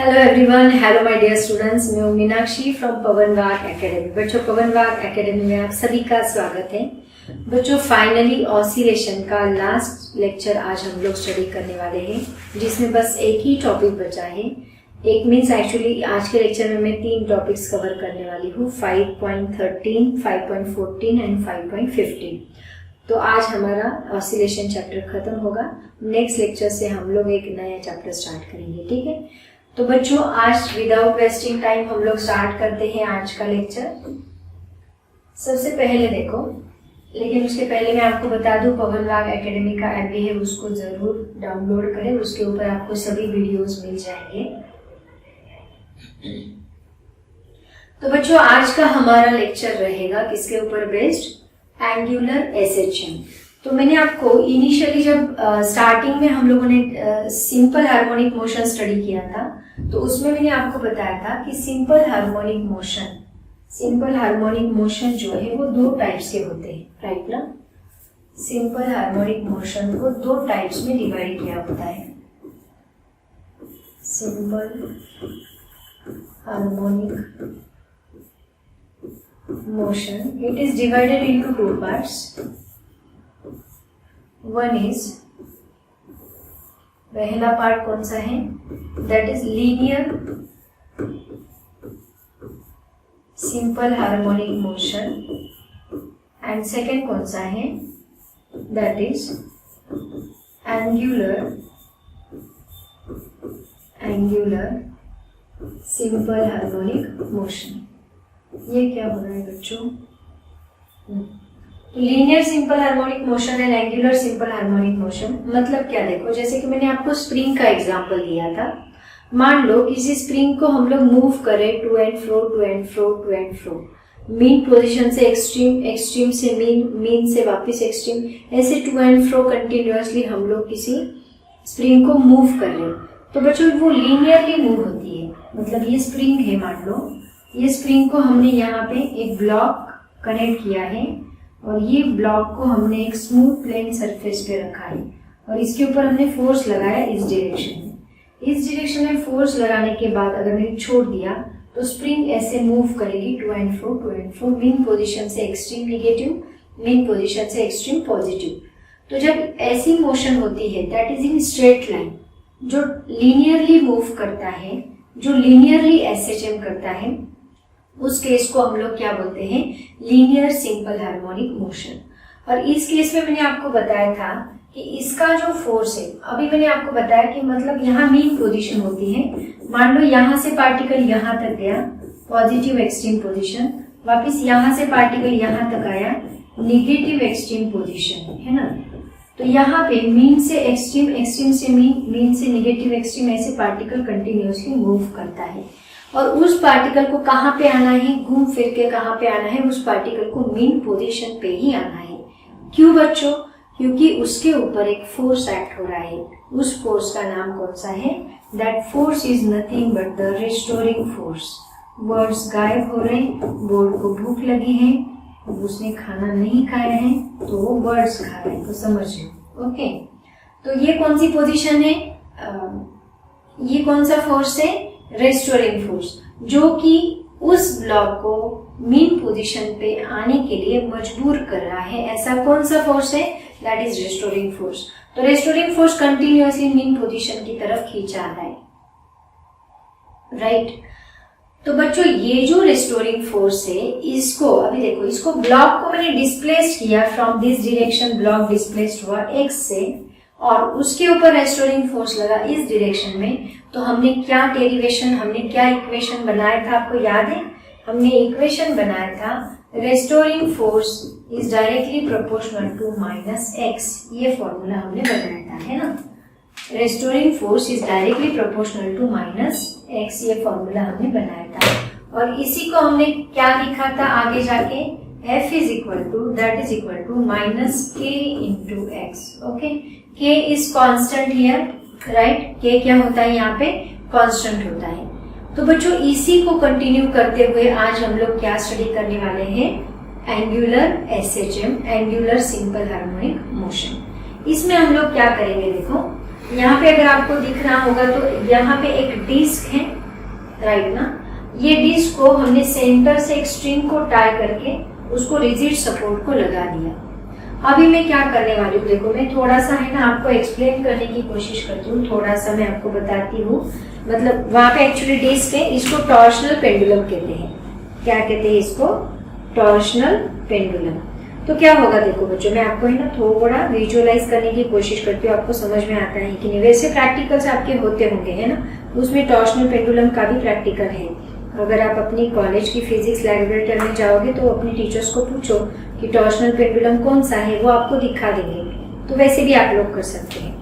Hello everyone, hello my dear students. मैं हूं Meenakshi from पवन वाग एकेडमी। बच्चों, पवन वाग एकेडमी में आप सभी का स्वागत है। बच्चों, फाइनली ऑसिलेशन का लास्ट लेक्चर आज हम लोग स्टडी करने वाले हैं, जिसमें बस एक ही टॉपिक बचा है। एक मीन्स एक्चुअली आज के लेक्चर में मैं 3 टॉपिक्स कवर करने वाली हूँ, 5.13, 5.14 एंड 5.15। तो आज हमारा ऑसिलेशन चैप्टर खत्म होगा। नेक्स्ट लेक्चर से हम लोग एक नया चैप्टर स्टार्ट करेंगे, ठीक है। तो बच्चों, आज विदाउट वेस्टिंग टाइम हम लोग स्टार्ट करते हैं आज का लेक्चर। सबसे पहले देखो, लेकिन उसके पहले मैं आपको बता दूं, पवन वाग एकेडमी का ऐप भी है, उसको जरूर डाउनलोड करें। उसके ऊपर आपको सभी वीडियोस मिल जाएंगे। तो बच्चों, आज का हमारा लेक्चर रहेगा किसके ऊपर बेस्ड? Angular SHM. तो मैंने आपको इनिशियली जब स्टार्टिंग में हम लोगों ने सिंपल हार्मोनिक मोशन स्टडी किया था, तो उसमें मैंने आपको बताया था कि सिंपल हार्मोनिक मोशन जो है वो 2 टाइप्स के होते हैं, राइट ना। सिंपल हार्मोनिक मोशन को 2 टाइप्स में डिवाइड किया होता है। Simple harmonic motion, it is divided into 2 parts. One is, पहला पार्ट कौन सा है? That is linear simple harmonic motion, and second कौन सा है? That is angular simple harmonic motion. ये क्या हो रहा है बच्चों? Linear simple harmonic motion and angular simple harmonic motion मतलब क्या? देखो, जैसे कि मैंने आपको स्प्रिंग का एग्जांपल दिया था। मान लो किसी स्प्रिंग को हम लोग मूव करें to and fro, mean position से एक्सट्रीम से मीन से वापस एक्सट्रीम, ऐसे टू एंड फ्रो कंटिन्यूअसली हम लोग किसी स्प्रिंग को मूव कर रहे हैं। तो बच्चों, वो लीनियरली मूव होती है। मतलब ये स्प्रिंग है, मान लो ये स्प्रिंग को हमने यहाँ पे एक ब्लॉक कनेक्ट किया है, और ये ब्लॉक को हमने एक स्मूथ प्लेन सरफेस पे रखा है, और इसके ऊपर हमने फोर्स लगाया इस डायरेक्शन में। इस डायरेक्शन में फोर्स लगाने के बाद अगर मैंने छोड़ दिया तो स्प्रिंग ऐसे मूव करेगी to and fro, mean position से एक्सट्रीम निगेटिव, मीन पोजीशन से एक्सट्रीम पॉजिटिव। तो जब ऐसी मोशन होती है, that is in straight line, जो लीनियरली मूव करता है, जो लीनियरली एसएचएम करता है, उस केस को हम लोग क्या बोलते हैं? Linear simple harmonic motion. और इस केस में मैंने आपको बताया था कि इसका जो फोर्स है, अभी मैंने आपको बताया कि मतलब यहाँ मीन पोजीशन होती है। मान लो यहाँ से पार्टिकल यहाँ तक गया, पॉजिटिव एक्सट्रीम पोजीशन, वापस यहाँ से पार्टिकल यहाँ तक आया, निगेटिव एक्सट्रीम पोजीशन, है ना। तो यहाँ पे मीन से एक्सट्रीम, एक्सट्रीम से मीन से निगेटिव एक्सट्रीम, ऐसे पार्टिकल कंटिन्यूअसली मूव करता है। और उस पार्टिकल को कहाँ पे आना है? घूम फिर के कहाँ पे आना है? उस पार्टिकल को मीन पोजीशन पे ही आना है। क्यों बच्चों? क्योंकि उसके ऊपर एक फोर्स एक्ट हो रहा है। उस फोर्स का नाम कौन सा है? That force is nothing but the restoring force. Words गायब हो रहे, बोर्ड को भूख लगी है, उसने खाना नहीं खाया है तो वो वर्ड्स खा रहे हैं, तो समझ लो। ओके, तो ये कौन सी पोजीशन है? ये कौन सा फोर्स है? रेस्टोरिंग फोर्स, जो कि उस ब्लॉक को मीन पोजीशन पे आने के लिए मजबूर कर रहा है। ऐसा कौन सा फोर्स है? That is restoring force. तो restoring force continuously mean position की तरफ खींचा है, राइट। तो बच्चों, ये जो रेस्टोरिंग फोर्स है, इसको अभी देखो, इसको ब्लॉक को मैंने डिस्प्लेस किया from this direction, block displaced हुआ एक्स से, और उसके ऊपर रेस्टोरिंग फोर्स लगा इस डायरेक्शन में। तो हमने क्या इक्वेशन बनाया था? आपको याद है? हमने इक्वेशन बनाया था, restoring force is directly proportional to -x। ये फॉर्मूला हमने बनाया था, है ना। Restoring force is directly proportional to -x, ये फॉर्मूला हमने बनाया था। और इसी को हमने क्या लिखा था आगे जाके? F is equal to -k into x. Okay, k is constant here, right? k क्या होता है यहाँ पे? कांस्टेंट होता है। तो बच्चों, इसी को कंटिन्यू करते हुए आज हम लोग क्या स्टडी करने वाले हैं? Angular SHM, angular simple harmonic motion. इसमें हम लोग क्या करेंगे? देखो, यहाँ पे अगर आपको दिख रहा होगा तो यहाँ पे एक डिस्क है, राइट ना। ये डिस्क को हमने सेंटर से एक स्ट्रिंग को टाई करके उसको रिजिड सपोर्ट को लगा दिया। अभी मैं क्या करने वाली हूँ, देखो मैं थोड़ा सा है ना आपको एक्सप्लेन करने की कोशिश करती हूँ, थोड़ा सा मैं आपको बताती हूँ। मतलब वहां पे एक्चुअली डिस्क है, इसको टॉर्शनल पेंडुलम कहते हैं। क्या कहते हैं इसको? Torsional pendulum. तो क्या होगा देखो बच्चों, मैं आपको है ना थोड़ा विजुअलाइज करने की कोशिश करती हूँ, आपको समझ में आता है कि नहीं। वैसे प्रैक्टिकल्स आपके होते होंगे है ना, उसमें टॉर्शनल पेंडुलम का भी प्रैक्टिकल है। अगर आप अपनी कॉलेज की फिजिक्स लैबोरेटरी में जाओगे तो अपने टीचर्स को पूछो कि टॉर्शनल पेंडुलम कौन सा है, वो आपको दिखा देंगे। तो वैसे भी आप लोग कर सकते हैं।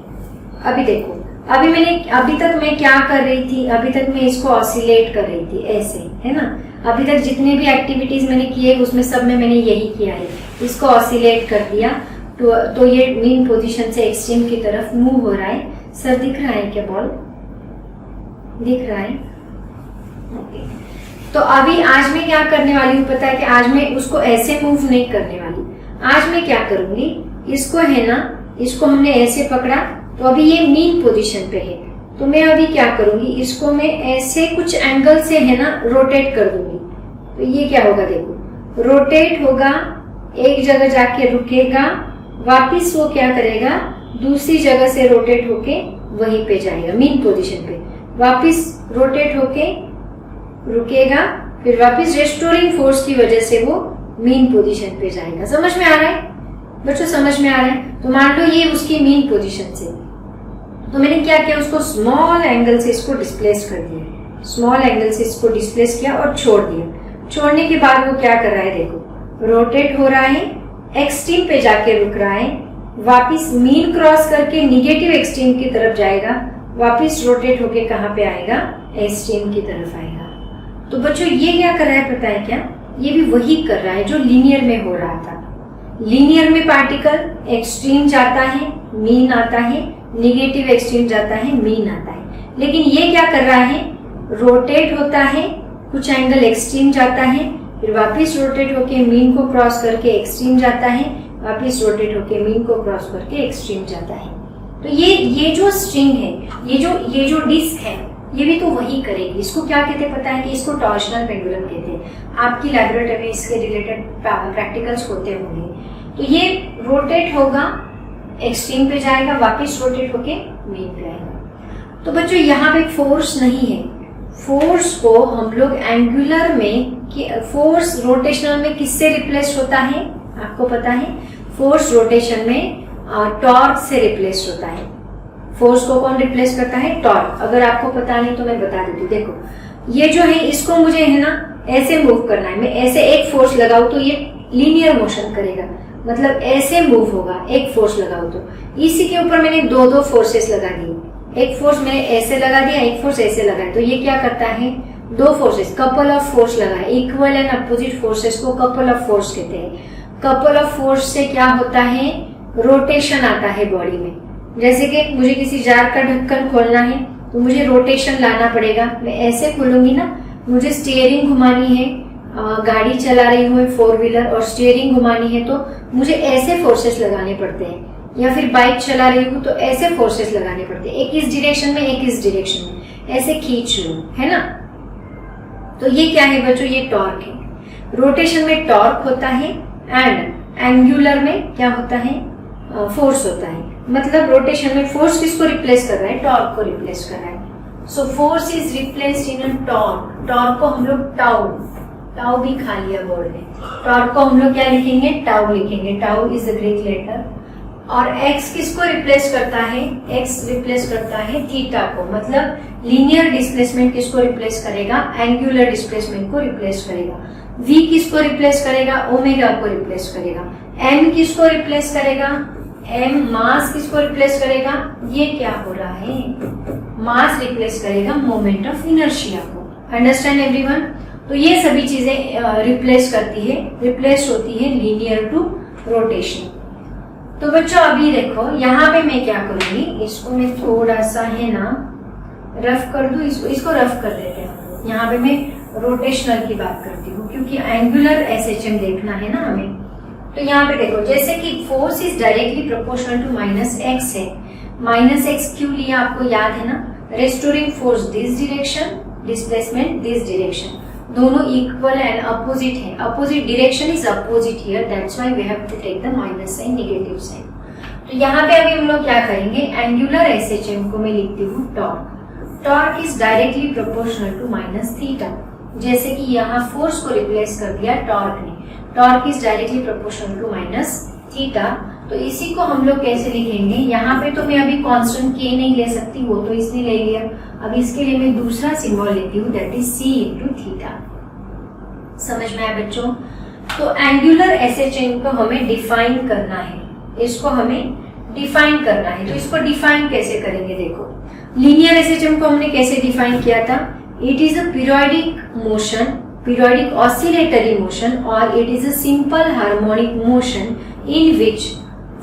अभी देखो, अभी तक मैं क्या कर रही थी, अभी तक मैं इसको ऑसिलेट कर रही थी ऐसे, है ना। अभी तक जितने भी एक्टिविटीज मैंने किए उसमें सब में मैंने यही किया है, इसको ऑसिलेट कर दिया। तो ये मीन पोजीशन से एक्सट्रीम की तरफ मूव हो रहा है। सर दिख रहा है क्या? बॉल दिख रहा है? ओके। तो अभी आज मैं क्या करने वाली हूँ पता है कि आज मैं उसको ऐसे मूव नहीं करने वाली। आज मैं क्या करूंगी, इसको है ना, इसको हमने ऐसे पकड़ा तो अभी ये मीन पोजीशन पे है, तो मैं अभी क्या करूंगी, इसको मैं ऐसे कुछ एंगल से है ना रोटेट कर दूंगी। तो ये क्या होगा देखो, रोटेट होगा, एक जगह जाके रुकेगा, वापिस वो क्या करेगा, दूसरी जगह से रोटेट होके वहीं पे जाएगा मीन पोजीशन पे, वापिस रोटेट होके रुकेगा, फिर वापिस रेस्टोरिंग फोर्स की वजह से वो मीन पोजीशन पे जाएगा। समझ में आ रहा है बच्चों? समझ में आ रहा है? तो मान लो ये उसकी मीन पोजीशन से, तो मैंने क्या किया, उसको स्मॉल एंगल से इसको डिस्प्लेस कर दिया, स्मॉल एंगल से इसको डिस्प्लेस किया और छोड़ दिया। छोड़ने के बाद वो क्या कर रहा है देखो, रोटेट हो रहा है, एक्सट्रीम पे जाके रुक रहा है, वापिस मीन क्रॉस करके निगेटिव एक्सट्रीम की तरफ जाएगा, वापिस रोटेट होके कहाँ पे आएगा, एक्सट्रीम की तरफ आएगा। तो बच्चों ये क्या कर रहा है पता है क्या, ये भी वही कर रहा है जो लीनियर में हो रहा था। लीनियर में पार्टिकल एक्सट्रीम जाता है, मीन आता है, निगेटिव एक्सट्रीम जाता है, मीन आता है। लेकिन ये क्या कर रहा है, रोटेट होता है, कुछ एंगल एक्सट्रीम जाता है, फिर वापिस रोटेट होके मीन को क्रॉस करके एक्सट्रीम जाता है, वापिस रोटेट होके मीन को क्रॉस करके एक्सट्रीम जाता है। तो ये जो स्ट्रिंग है, ये जो डिस्क है, ये भी तो वही करेगी। इसको क्या कहते हैं पता है कि इसको टॉर्शनल पेंडुलम कहते हैं। आपकी लैबोरेटरी में इसके रिलेटेड प्रैक्टिकल्स होते होंगे। तो ये रोटेट होगा, एक्सट्रीम पे जाएगा, वापस रोटेट होके मीन पे आएगा। तो बच्चों यहाँ पे फोर्स नहीं है। फोर्स को हम लोग एंगुलर में, फोर्स रोटेशनल में किससे रिप्लेस होता है आपको पता है? फोर्स रोटेशन में टॉर्क से रिप्लेस होता है। फोर्स को कौन रिप्लेस करता है? टॉर्क। अगर आपको पता नहीं तो मैं बता देती हूँ। देखो ये जो है, इसको मुझे है ना ऐसे मूव करना है। मैं ऐसे एक फोर्स लगाऊं तो ये लीनियर मोशन करेगा, मतलब ऐसे मूव होगा। एक फोर्स लगाओ तो इसी के ऊपर मैंने दो फोर्सेस लगा दिए। एक फोर्स मैंने ऐसे लगा दिया, एक फोर्स ऐसे लगाया, तो ये क्या करता है, दो फोर्सेस, कपल ऑफ फोर्स लगाए। इक्वल एंड अपोजिट फोर्सेस को कपल ऑफ फोर्स कहते हैं। कपल ऑफ फोर्स से क्या होता है, रोटेशन आता है बॉडी में। जैसे कि मुझे किसी जार का ढक्कन खोलना है तो मुझे रोटेशन लाना पड़ेगा। मैं ऐसे खोलूंगी ना, मुझे स्टीयरिंग घुमानी है, गाड़ी चला रही हूँ 4 व्हीलर और स्टीयरिंग घुमानी है तो मुझे ऐसे फोर्सेस लगाने पड़ते हैं। या फिर बाइक चला रही हूँ तो ऐसे फोर्सेस लगाने पड़ते हैं, एक इस डायरेक्शन में एक इस डायरेक्शन में, ऐसे खींच लूं, है ना। तो ये क्या है बच्चों, ये टॉर्क है। रोटेशन में टॉर्क होता है एंड एंगुलर में क्या होता है, फोर्स होता है। मतलब रोटेशन में फोर्स किसको रिप्लेस कर रहा है, टॉर्क को रिप्लेस कर रहा है। So force is replaced in a torque. Torque को हम लोग टाउ भी खा लिया बोर्ड में। टॉर्क को हम लोग क्या लिखेंगे, टाउ लिखेंगे। Tau is the Greek letter. और x किसको रिप्लेस करता है, x रिप्लेस करता है थीटा को। मतलब लीनियर डिस्प्लेसमेंट किसको रिप्लेस करेगा, एंगुलर डिस्प्लेसमेंट को रिप्लेस करेगा। v किसको रिप्लेस करेगा, ओमेगा को रिप्लेस करेगा। m किसको रिप्लेस करेगा, m मास किसको रिप्लेस करेगा, ये क्या हो रहा है, मास रिप्लेस करेगा मोमेंट ऑफ इनर्शिया को। Understand everyone. तो ये सभी चीजें रिप्लेस करती है, रिप्लेस होती है लीनियर टू रोटेशन। तो बच्चों अभी देखो यहाँ पे मैं क्या करूंगी, इसको मैं थोड़ा सा है ना रफ कर दूं, इसको रफ कर देते हैं। यहाँ पे मैं रोटेशनल की बात करती हूँ क्योंकि एंगुलर SHM देखना है ना हमें। तो यहाँ पे देखो, जैसे कि force is directly proportional to -x है, माइनस एक्स क्यों लिया आपको याद है ना, restoring force this direction, displacement this direction, दोनों इक्वल एंड अपोजिट है, opposite direction is opposite here, that's why we have to take the minus sign, negative sign. तो यहाँ पे अभी हम लोग क्या करेंगे, एंगुलर एसएचएम को मैं लिखती हूँ torque, torque is directly proportional to minus theta, जैसे कि यहाँ फोर्स को रिप्लेस कर दिया टॉर्क ने, torque is directly proportional to minus theta. तो इसी को हम लोग कैसे लिखेंगे, यहाँ पे तो मैं अभी कांस्टेंट के नहीं ले सकती, वो तो इसने ले लिया, अब इसके लिए मैं दूसरा सिंबल लेती हूँ, that is c into theta. समझ में आया बच्चों? तो एंगुलर एसएचएम को हमें डिफाइन करना है, इसको हमें डिफाइन करना है। तो इसको डिफाइन कैसे करेंगे, देखो लीनियर एसएचएम को हमने कैसे डिफाइन किया था, it is a periodic motion, periodic oscillatory motion, और it is a simple harmonic motion in which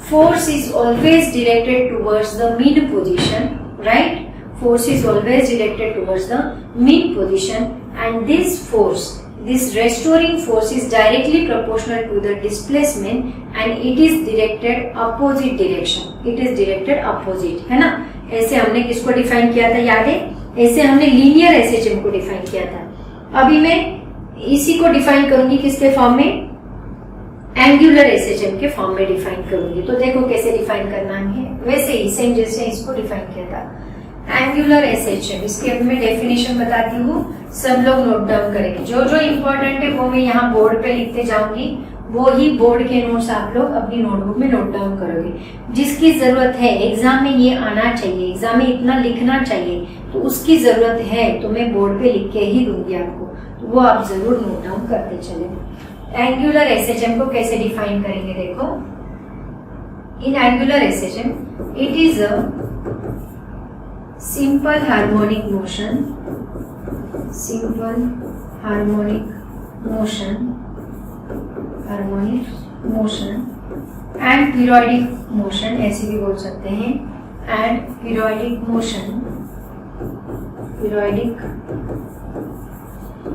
force is always directed towards the mean position, right? Force is always directed towards the mean position, and this force, this restoring force is directly proportional to the displacement, and it is directed opposite direction, it is directed opposite, है ना? ऐसे हमने किसको define किया था याद है, ऐसे हमने लीनियर एसएचएम को डिफाइन किया था। अभी मैं इसी को डिफाइन करूंगी किसके फॉर्म में, एंगुलर एसएचएम के फॉर्म में डिफाइन करूंगी। तो देखो कैसे डिफाइन करना है, वैसे ही सेम जैसे इसको डिफाइन किया था। एंगुलर एसएचएम, इसके अब मैं डेफिनेशन बताती हूँ, सब लोग नोट डाउन करेंगे, जो जो इंपॉर्टेंट है वो मैं यहाँ बोर्ड पे लिखते जाऊंगी, वो ही बोर्ड के नोट्स आप लोग अपनी नोटबुक में नोट डाउन करोगे। जिसकी जरूरत है, एग्जाम में ये आना चाहिए, एग्जाम में इतना लिखना चाहिए, तो उसकी जरूरत है तो मैं बोर्ड पे लिख के ही दूंगी आपको, तो वो आप जरूर नोट डाउन करते चले। एंगुलर एसएचएम को कैसे डिफाइन करेंगे, देखो in angular SHM it is a simple harmonic motion, simple harmonic motion, harmonic motion and periodic motion, ऐसे भी बोल सकते हैं, and periodic motion, periodic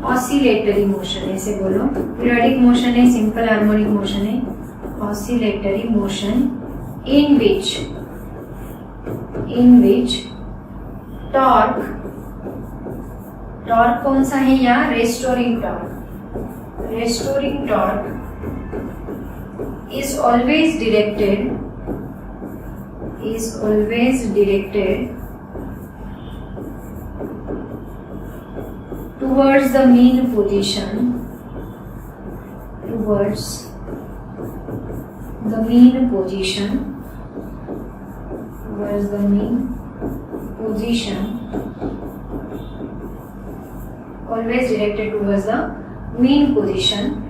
oscillatory motion, ऐसे बोलो, पीरियोडिक मोशन है, सिंपल हार्मोनिक मोशन है, oscillatory motion in which torque, torque कौन सा है यहाँ, restoring torque, restoring torque is always directed towards the mean position, towards the mean position, towards the mean position, always directed towards the mean position,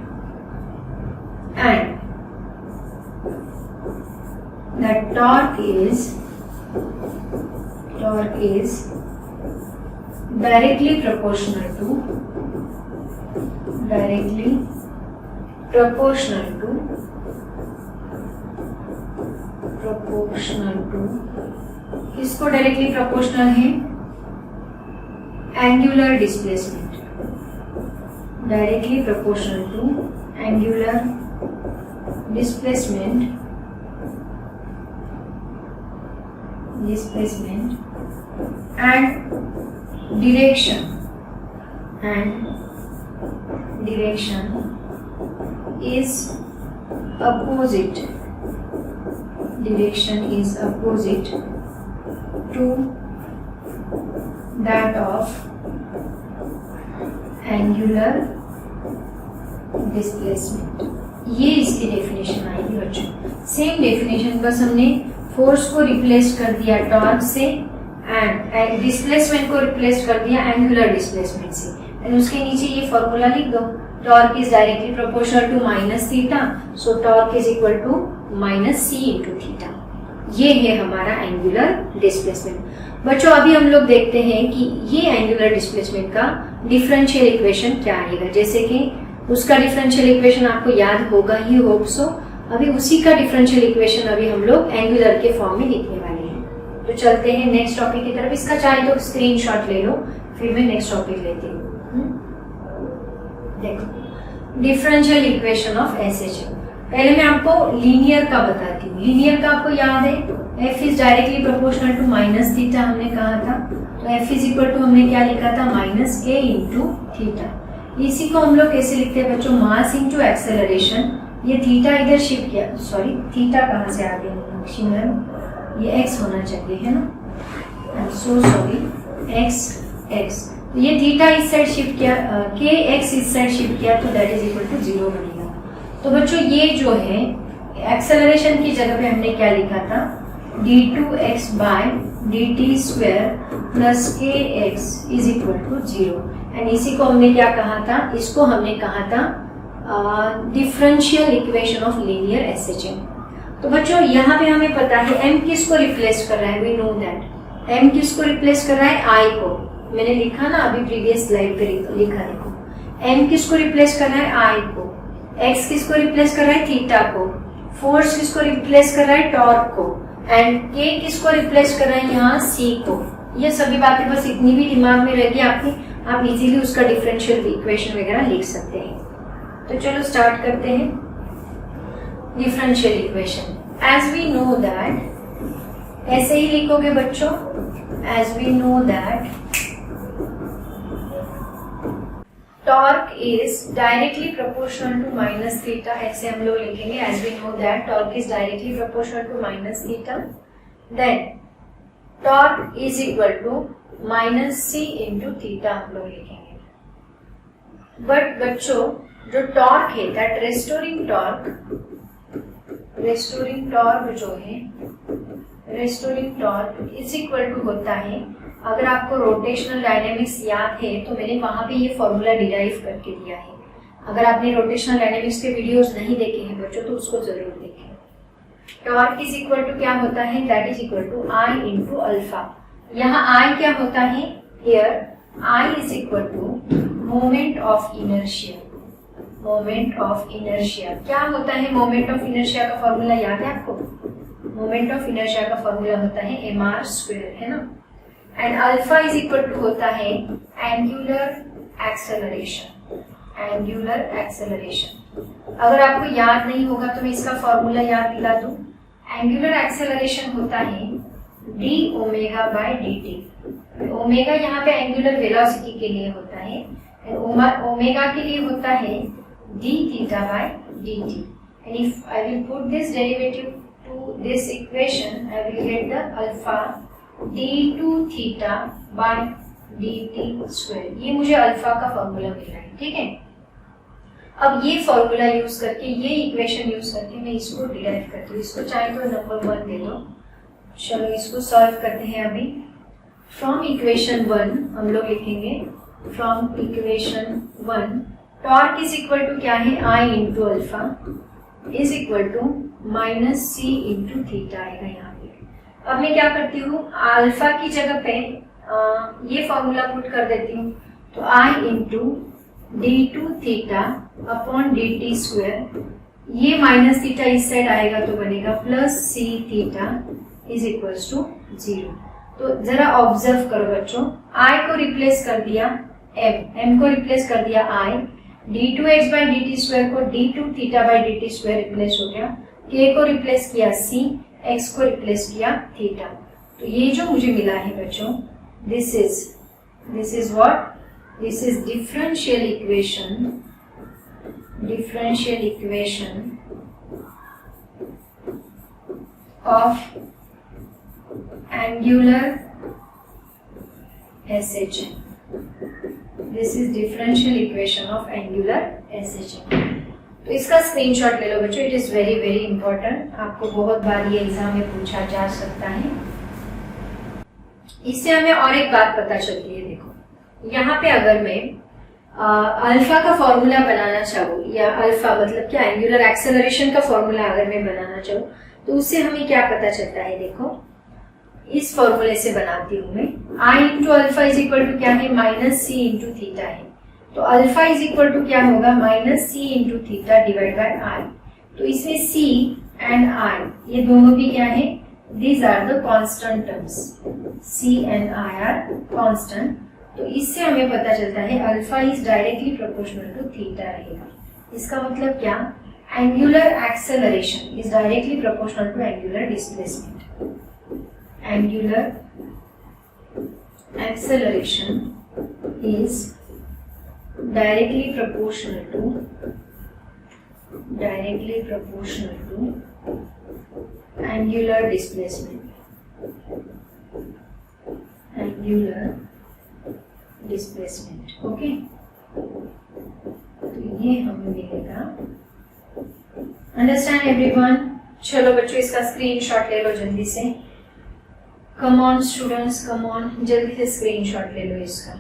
and the torque is directly proportional to किसको directly proportional है, angular displacement, directly proportional to angular displacement and direction is opposite, direction is opposite to that of angular displacement। ये इसकी definition आएगी बच्चों। Same definition, बस हमने force को replace कर दिया टॉर्क से, एंड डिस्प्लेसमेंट को रिप्लेस कर दिया एंगुलर डिस्प्लेसमेंट से, एंड उसके नीचे ये फॉर्मूला लिख दो, torque is directly proportional to minus theta, so torque is equal to minus C into theta. ये है हमारा एंगुलर डिस्प्लेसमेंट। बच्चों अभी हम लोग देखते हैं कि ये एंगुलर डिस्प्लेसमेंट का डिफरेंशियल इक्वेशन क्या आएगा, जैसे कि उसका डिफरेंशियल इक्वेशन आपको याद होगा ही, होप सो। अभी उसी का डिफरेंशियल इक्वेशन अभी हम लोग एंगुलर के फॉर्म में लिखने वाले हैं। तो चलते हैं नेक्स्ट टॉपिक की तरफ। इसका चाहे तो स्क्रीनशॉट ले लो, फिर मैं नेक्स्ट टॉपिक लेती हूँ। देखो डिफरेंशियल इक्वेशन ऑफ एसएचएम। पहले मैं आपको लीनियर का बताती हूँ। लीनियर का आपको याद है, f is directly proportional to minus theta हमने कहा था। तो f इज इक्वल टू हमने क्या लिखा था, माइनस a इंटू थीटा। इसी को हम लोग कैसे लिखते हैं बच्चों, मास इंटू एक्सेलरेशन। ये थीटा इधर शिफ्ट किया, सॉरी थीटा कहाँ से आ गया मैम, ये x होना चाहिए है ना, I am so sorry, x। ये थीटा इस साइड शिफ्ट किया, के एक्स इस साइड शिफ्ट किया, तो दैट इज इक्वल टू 0 बनेगा। तो बच्चों ये जो है एक्सेलरेशन की जगह पे हमने क्या लिखा था, d2x by dt square plus k x is equal to 0। And इसी को हमने क्या कहा था, इसको हमने कहा था differential equation of linear SHM. तो बच्चों यहाँ पे हमें पता है m किसको रिप्लेस कर रहा है, वी नो दैट m किसको रिप्लेस कर रहा है, I को। मैंने लिखा ना अभी प्रीवियस स्लाइड पे लिखा, देखो m किसको रिप्लेस कर रहा है, I को। x किसको रिप्लेस कर रहा है, थीटा को। फोर्स किसको रिप्लेस कर रहा है, टॉर्क को। एंड k किसको रिप्लेस कर रहा है यहाँ, c को। ये सभी बातें बस इतनी भी दिमाग में रहेगी आपकी, आप इजीली उसका डिफरेंशियल इक्वेशन वगैरह लिख सकते हैं। तो चलो स्टार्ट करते हैं differential equation. As we know that, ऐसे ही लिखोगे बच्चों, as we know that torque is directly proportional to minus theta, ऐसे हम लोग लिखेंगे। As we know that torque is directly proportional to minus theta, then torque is equal to minus C into theta हम लोग लिखेंगे। But बच्चों जो torque है, दैट रेस्टोरिंग टॉर्क जो है, restoring torque is equal to होता है, अगर आपको रोटेशनल डायनेमिक्स याद है तो मैंने वहां पे ये फॉर्मूला डिराइव करके दिया है। अगर आपने रोटेशनल डायनेमिक्स के वीडियोस नहीं देखे हैं बच्चों तो उसको जरूर देखें। टॉर्क इज इक्वल टू क्या होता है, that is equal to I into alpha. यहाँ आई क्या होता है, here I is equal to moment of inertia. Moment of inertia क्या होता है, मोमेंट ऑफ इनर्शिया का फॉर्मूला याद है आपको, मोमेंट ऑफ इनर्शिया का फॉर्मूला होता है mr स्क्वायर, है ना। And alpha is equal to होता है एंगुलर एक्सेलरेशन। एंगुलर एक्सेलरेशन अगर आपको याद नहीं होगा तो मैं इसका फॉर्मूला याद दिला दूं। एंगुलर एक्सेलरेशन होता है D omega by D T. Omega यहाँ पे एंगुलर वेलोसिटी के लिए होता है, ओमेगा के लिए होता है D theta by D T. And if I will put this derivative two this equation, I will get the alpha d2 theta by dt square. ये मुझे अल्फा का फॉर्मूला मिल रहा है, ठीक है। अब ये फॉर्मूला यूज करके, ये इक्वेशन यूज करके मैं इसको डिराइव करती हूँ। इसको चाहे तो नंबर 1 दे दो। चलो इसको सॉल्व करते हैं अभी। फ्रॉम इक्वेशन 1 हम लोग लिखेंगे, from equation 1 torque is equal to क्या है, I into alpha is equal to minus C into theta आएगा यहाँ पे। अब मैं क्या करती हूँ, अल्फा की जगह पे ये फॉर्मूला पुट कर देती हूँ। तो I into d2 theta upon dt square, ये माइनस थीटा इस साइड आएगा तो बनेगा plus C theta is equals to 0। तो जरा ऑब्जर्व करो बच्चों, I को रिप्लेस कर दिया m को रिप्लेस कर दिया I, d2x by dt square को d2 theta by dt square replace हो गया, k को रिप्लेस किया c, x को रिप्लेस किया थीटा। तो ये जो मुझे मिला है बच्चों, this is what, this is differential equation of angular SHM। This is differential equation of angular SHM। तो इसका स्क्रीनशॉट ले लो बच्चों, it is very very important. आपको बहुत बार ये एग्जाम में पूछा जा सकता है। इससे हमें और एक बात पता चलती है, देखो यहाँ पे अगर मैं अल्फा का फॉर्मूला बनाना चाहूँ, या अल्फा मतलब क्या, एंगुलर एक्सेलरेशन का फॉर्मूला अगर मैं बनाना चाहूँ तो उससे हमें क्या पता चलता है, देखो इस फॉर्मूले से बनाती हूँ मैं। I into alpha is equal to क्या है, माइनस सी इंटू थीटा है। तो अल्फा इज इक्वल टू क्या होगा, minus C into theta divide by I. तो इसमें सी एंड आई ये दोनों भी क्या है, these are the constant terms, c and I are constant. तो इससे हमें पता चलता है alpha is directly proportional to theta रहेगा। इसका मतलब क्या, angular acceleration is directly proportional to angular displacement. Angular acceleration is directly proportional to angular displacement. Angular displacement. Okay, तो ये हमें मिलेगा. Understand everyone? चलो बच्चों इसका स्क्रीनशॉट ले लो जल्दी से. Come on students, come on, जल्दी से स्क्रीनशॉट ले लो इसका.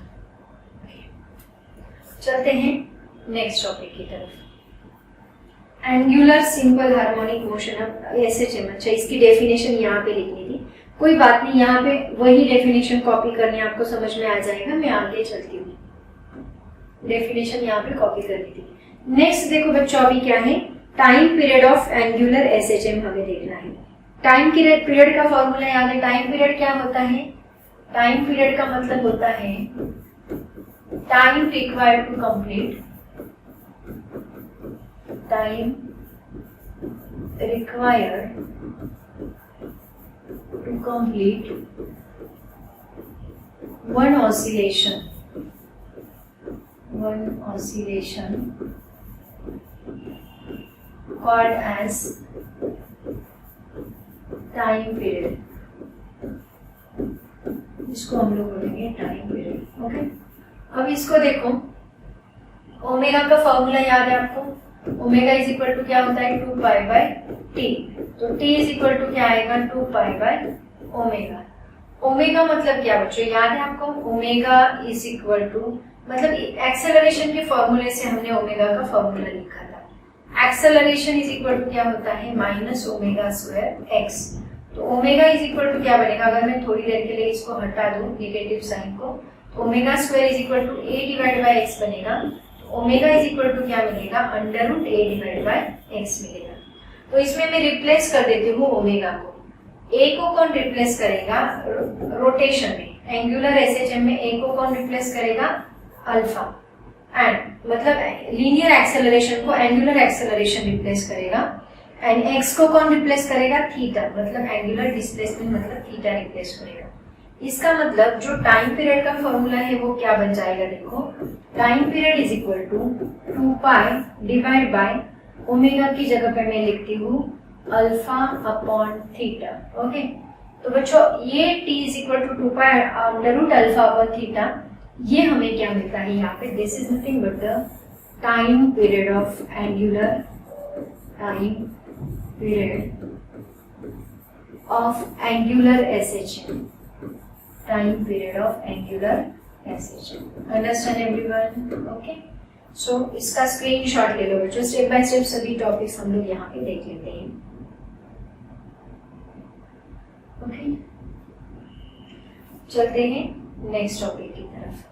चलते हैं नेक्स्ट टॉपिक की तरफ. Angular simple harmonic motion. अब एसएचएम, अच्छा इसकी डेफिनेशन यहाँ पे लिखनी थी, कोई बात नहीं, यहाँ पे वही डेफिनेशन कॉपी करनी है, आपको समझ में आ जाएगा. मैं आगे चलती हूँ, डेफिनेशन यहाँ पे कॉपी करनी थी. नेक्स्ट देखो बच्चों, अभी क्या है, time period of angular SHM हमें देखना है. टाइम पीरियड का फॉर्मूला याद है. टाइम पीरियड क्या होता है? टाइम पीरियड का मतलब होता है time required to complete, time required to complete one oscillation called as time period. इसको हम लोग बोलेंगे टाइम पीरियड. ओके, अब इसको देखो, ओमेगा का फॉर्मूला याद है आपको. ओमेगा इज इक्वल टू क्या होता है? 2 पाई बाय टी. तो t इज इक्वल टू क्या आएगा? 2 पाई बाय ओमेगा. ओमेगा मतलब क्या बच्चों, याद है आपको? ओमेगा इज इक्वल टू, मतलब एक्सेलरेशन के फॉर्मूले से हमने ओमेगा का फॉर्मूला लिखा था. एक्सेलरेशन इज इक्वल टू क्या होता है? Minus omega square x. तो ओमेगा इज इक्वल टू क्या बनेगा? अगर मैं थोड़ी देर के लिए इसको हटा दूं निगेटिव साइन को, तो omega square is equal to a divide by x बनेगा. ओमेगा इज इक्वल टू क्या मिलेगा? Under root a divide by x मिलेगा. तो इसमें मैं रिप्लेस कर देती हूँ ओमेगा को. a को कौन रिप्लेस करेगा? रोटेशन में, एंगुलर एसएचएम में a को कौन रिप्लेस करेगा? अल्फा. एंड मतलब लीनियर एक्सेलरेशन को एंगुलर एक्सेलरेशन रिप्लेस करेगा. एंड x को कौन रिप्लेस करेगा? थीटा. मतलब एंगुलर डिस्प्लेसमेंट मतलब थीटा रिप्लेस करेगा. इसका मतलब जो टाइम पीरियड का फॉर्मूला है वो क्या बन जाएगा? देखो, time period is equal to 2 pi divide by omega की जगह पे मैं लिखती हूँ अल्फा अपॉन थीटा. ओके, तो बच्चों ये t is equal to 2 pi under root alpha upon theta, ये हमें क्या मिलता है यहाँ पे? This is nothing but the time period of angular, time period of angular SHM, time period of angular SHM. Understand everyone? Okay, so इसका screenshot ले लो बच्चों. स्टेप बाय स्टेप सभी टॉपिक्स हम लोग यहाँ पे देख लेते हैं. ओके, चलते हैं नेक्स्ट टॉपिक की तरफ.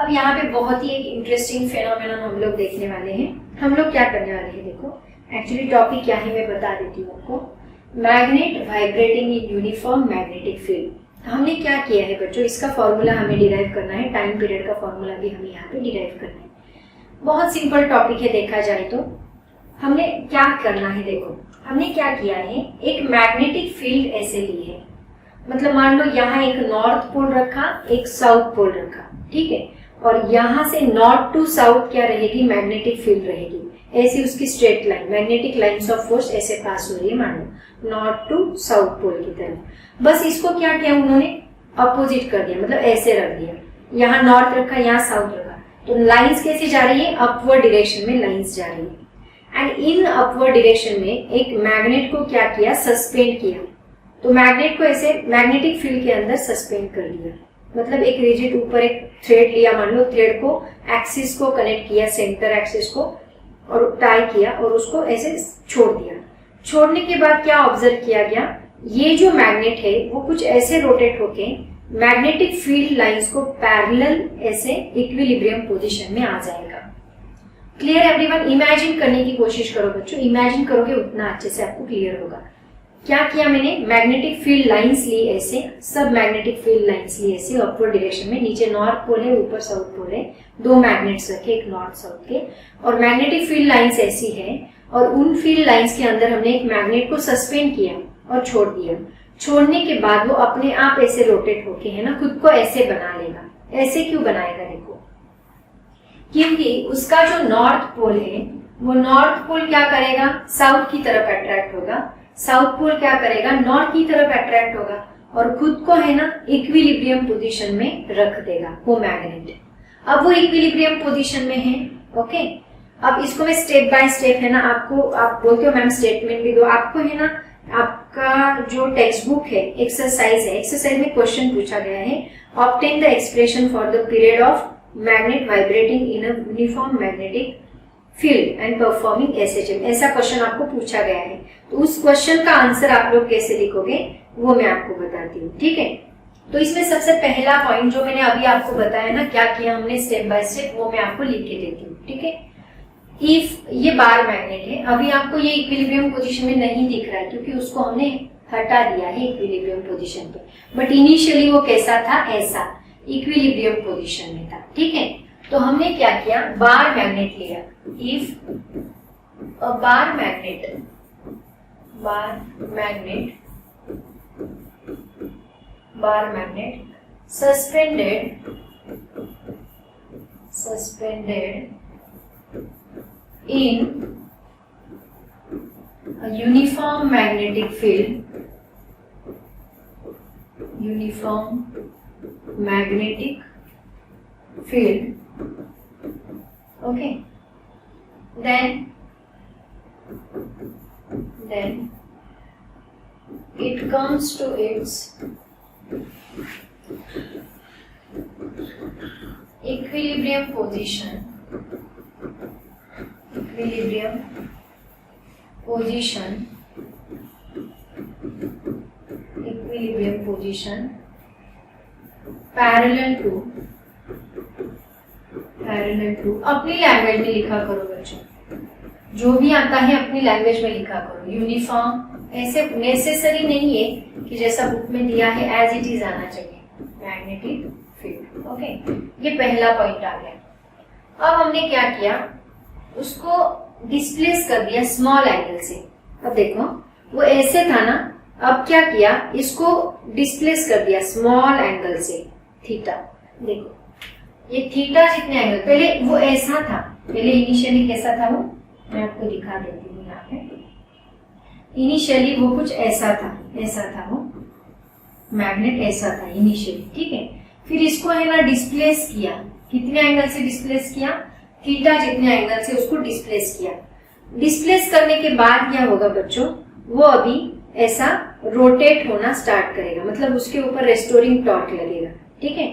अब यहाँ पे बहुत ही एक इंटरेस्टिंग फेनोमेनन हम लोग देखने वाले हैं. हम लोग क्या करने वाले हैं? देखो, एक्चुअली टॉपिक क्या है मैं बता देती हूँ आपको. Magnet vibrating in uniform magnetic field. हमने क्या किया है बच्चों, इसका फॉर्मूला हमें डिराइव करना है. टाइम पीरियड का फॉर्मूला भी हमें यहाँ पे डिराइव करना है. बहुत सिंपल टॉपिक है देखा जाए तो. हमने क्या करना है, देखो हमने क्या किया है, एक मैग्नेटिक फील्ड ऐसे ली है. मतलब मान लो यहाँ एक नॉर्थ पोल रखा, एक साउथ पोल रखा, ठीक है. और यहाँ से नॉर्थ टू साउथ क्या रहेगी? मैग्नेटिक फील्ड रहेगी. ऐसी उसकी straight line, magnetic lines of force ऐसे पास हो रही है, मान लो नॉर्थ टू साउथ पोल की तरफ. बस इसको क्या किया उन्होंने? अपोजिट कर दिया, मतलब ऐसे रख दिया. यहाँ नॉर्थ रखा, यहाँ साउथ रखा. तो लाइंस कैसे जा रही है? अपवर्ड डायरेक्शन में लाइंस जा रही है. एंड इन अपवर्ड डायरेक्शन में एक मैग्नेट को क्या किया? सस्पेंड किया. तो मैग्नेट को ऐसे मैग्नेटिक फील्ड के अंदर सस्पेंड कर दिया. मतलब एक रिजिड ऊपर एक थ्रेड लिया, मान लो थ्रेड को एक्सिस को कनेक्ट किया, सेंटर एक्सिस को, और टाई किया और उसको ऐसे छोड़ दिया. छोड़ने के बाद क्या ऑब्जर्व किया गया? ये जो मैग्नेट है वो कुछ ऐसे रोटेट होके मैग्नेटिक फील्ड लाइंस को पैरेलल ऐसे इक्विलिब्रियम पोजीशन में आ जाएगा. Clear everyone? इमेजिन करने की कोशिश करो बच्चों, इमेजिन करोगे उतना अच्छे से आपको क्लियर होगा. क्या किया मैंने? मैग्नेटिक फील्ड लाइंस ली ऐसे, सब मैग्नेटिक फील्ड लाइंस ली ऐसे अपवर्ड डायरेक्शन में. नीचे नॉर्थ पोल है, ऊपर साउथ पोल है. दो मैग्नेट्स रखे, एक नॉर्थ साउथ के, और मैग्नेटिक फील्ड लाइंस ऐसी है. और उन फील्ड लाइंस के अंदर हमने एक मैग्नेट को सस्पेंड किया और छोड़ दिया। छोड़ने के बाद वो अपने आप ऐसे रोटेट होके है ना खुद को ऐसे बना लेगा। ऐसे क्यों बनाएगा देखो, क्योंकि उसका जो नॉर्थ पोल है वो नॉर्थ पोल क्या करेगा, साउथ की तरफ अट्रैक्ट होगा, साउथ पोल क्या करेगा, नॉर्थ की तरफ अट्रैक्ट होगा और खुद को है ना इक्विलिब्रियम पोजीशन में रख देगा वो मैग्नेट। अब वो इक्विलिब्रियम पोजीशन में है। ओके, अब इसको मैं स्टेप बाय स्टेप है ना आपको, आप बोलते हो मैम स्टेटमेंट भी दो, आपको है ना आपका जो टेक्स्ट बुक है एक्सरसाइज है, एक्सरसाइज में क्वेश्चन पूछा गया है, obtain the expression for the period of magnet vibrating in a uniform magnetic field and performing SHM, ऐसा क्वेश्चन आपको पूछा गया है। तो उस क्वेश्चन का आंसर आप लोग कैसे लिखोगे वो मैं आपको बताती हूँ। ठीक है, तो इसमें सबसे पहला पॉइंट जो मैंने अभी आपको बताया ना क्या किया हमने स्टेप बाय स्टेप, वो मैं आपको लिख के देती हूँ। ठीक है, इफ ये बार मैग्नेट है, अभी आपको ये इक्विलिब्रियम पोजीशन में नहीं दिख रहा है क्योंकि उसको हमने हटा दिया है इक्विलिब्रियम पोजीशन पे, बट इनिशियली वो कैसा था, ऐसा इक्विलिब्रियम पोजीशन में था। ठीक है, तो हमने क्या किया, बार मैग्नेट लिया। If a bar magnet suspended in a uniform magnetic field, okay, then it comes to its equilibrium position parallel to अपनी लैंग्वेज में लिखा करो बच्चों, जो भी आता है अपनी लैंग्वेज में लिखा करो। यूनिफॉर्म ऐसे नेसेसरी नहीं है कि जैसा बुक में दिया है एज इट इज आना चाहिए, मैग्नेटिक फील्ड। ओके, ये पहला पॉइंट आ गया। अब हमने क्या किया, उसको डिस्प्लेस कर दिया स्मॉल एंगल से। अब देखो वो ऐसे था ना, अब क्या किया, इसको डिस्प्लेस कर दिया स्मॉल एंगल से, थीटा। देखो ये थीटा जितने एंगल, पहले वो ऐसा था, पहले इनिशियली कैसा था वो मैं आपको दिखा देती हूँ यहाँ पे। इनिशियली वो कुछ ऐसा था वो मैग्नेट ऐसा था इनिशियली। ठीक है, फिर इसको है ना डिस्प्लेस किया, कितने एंगल से डिस्प्लेस किया, थीटा जितने एंगल से उसको डिस्प्लेस किया। डिस्प्लेस करने के बाद क्या होगा बच्चों, वो अभी ऐसा रोटेट होना स्टार्ट करेगा, मतलब उसके ऊपर रेस्टोरिंग टॉर्क लगेगा। ठीक है,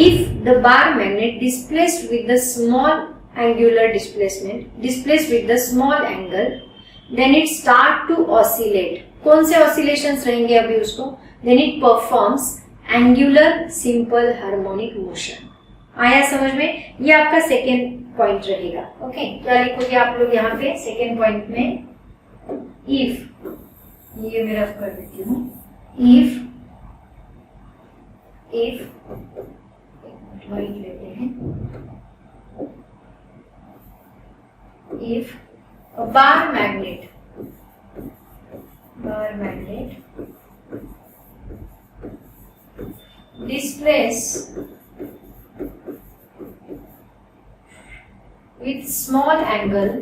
if the bar magnet displaced with the small angular displacement, displaced with the small angle, then it start to oscillate। कौन से oscillations रहेंगे अभी उसको, then it performs angular simple harmonic motion। आया समझ में, ये आपका सेकेंड पॉइंट रहेगा। ओके, क्या लिखोगे आप लोग यहाँ पे सेकेंड पॉइंट में, इफ, ये मैं रफ कर देती हूँ, इफ वाइट लेते हैं, if a bar magnet displaces with small angle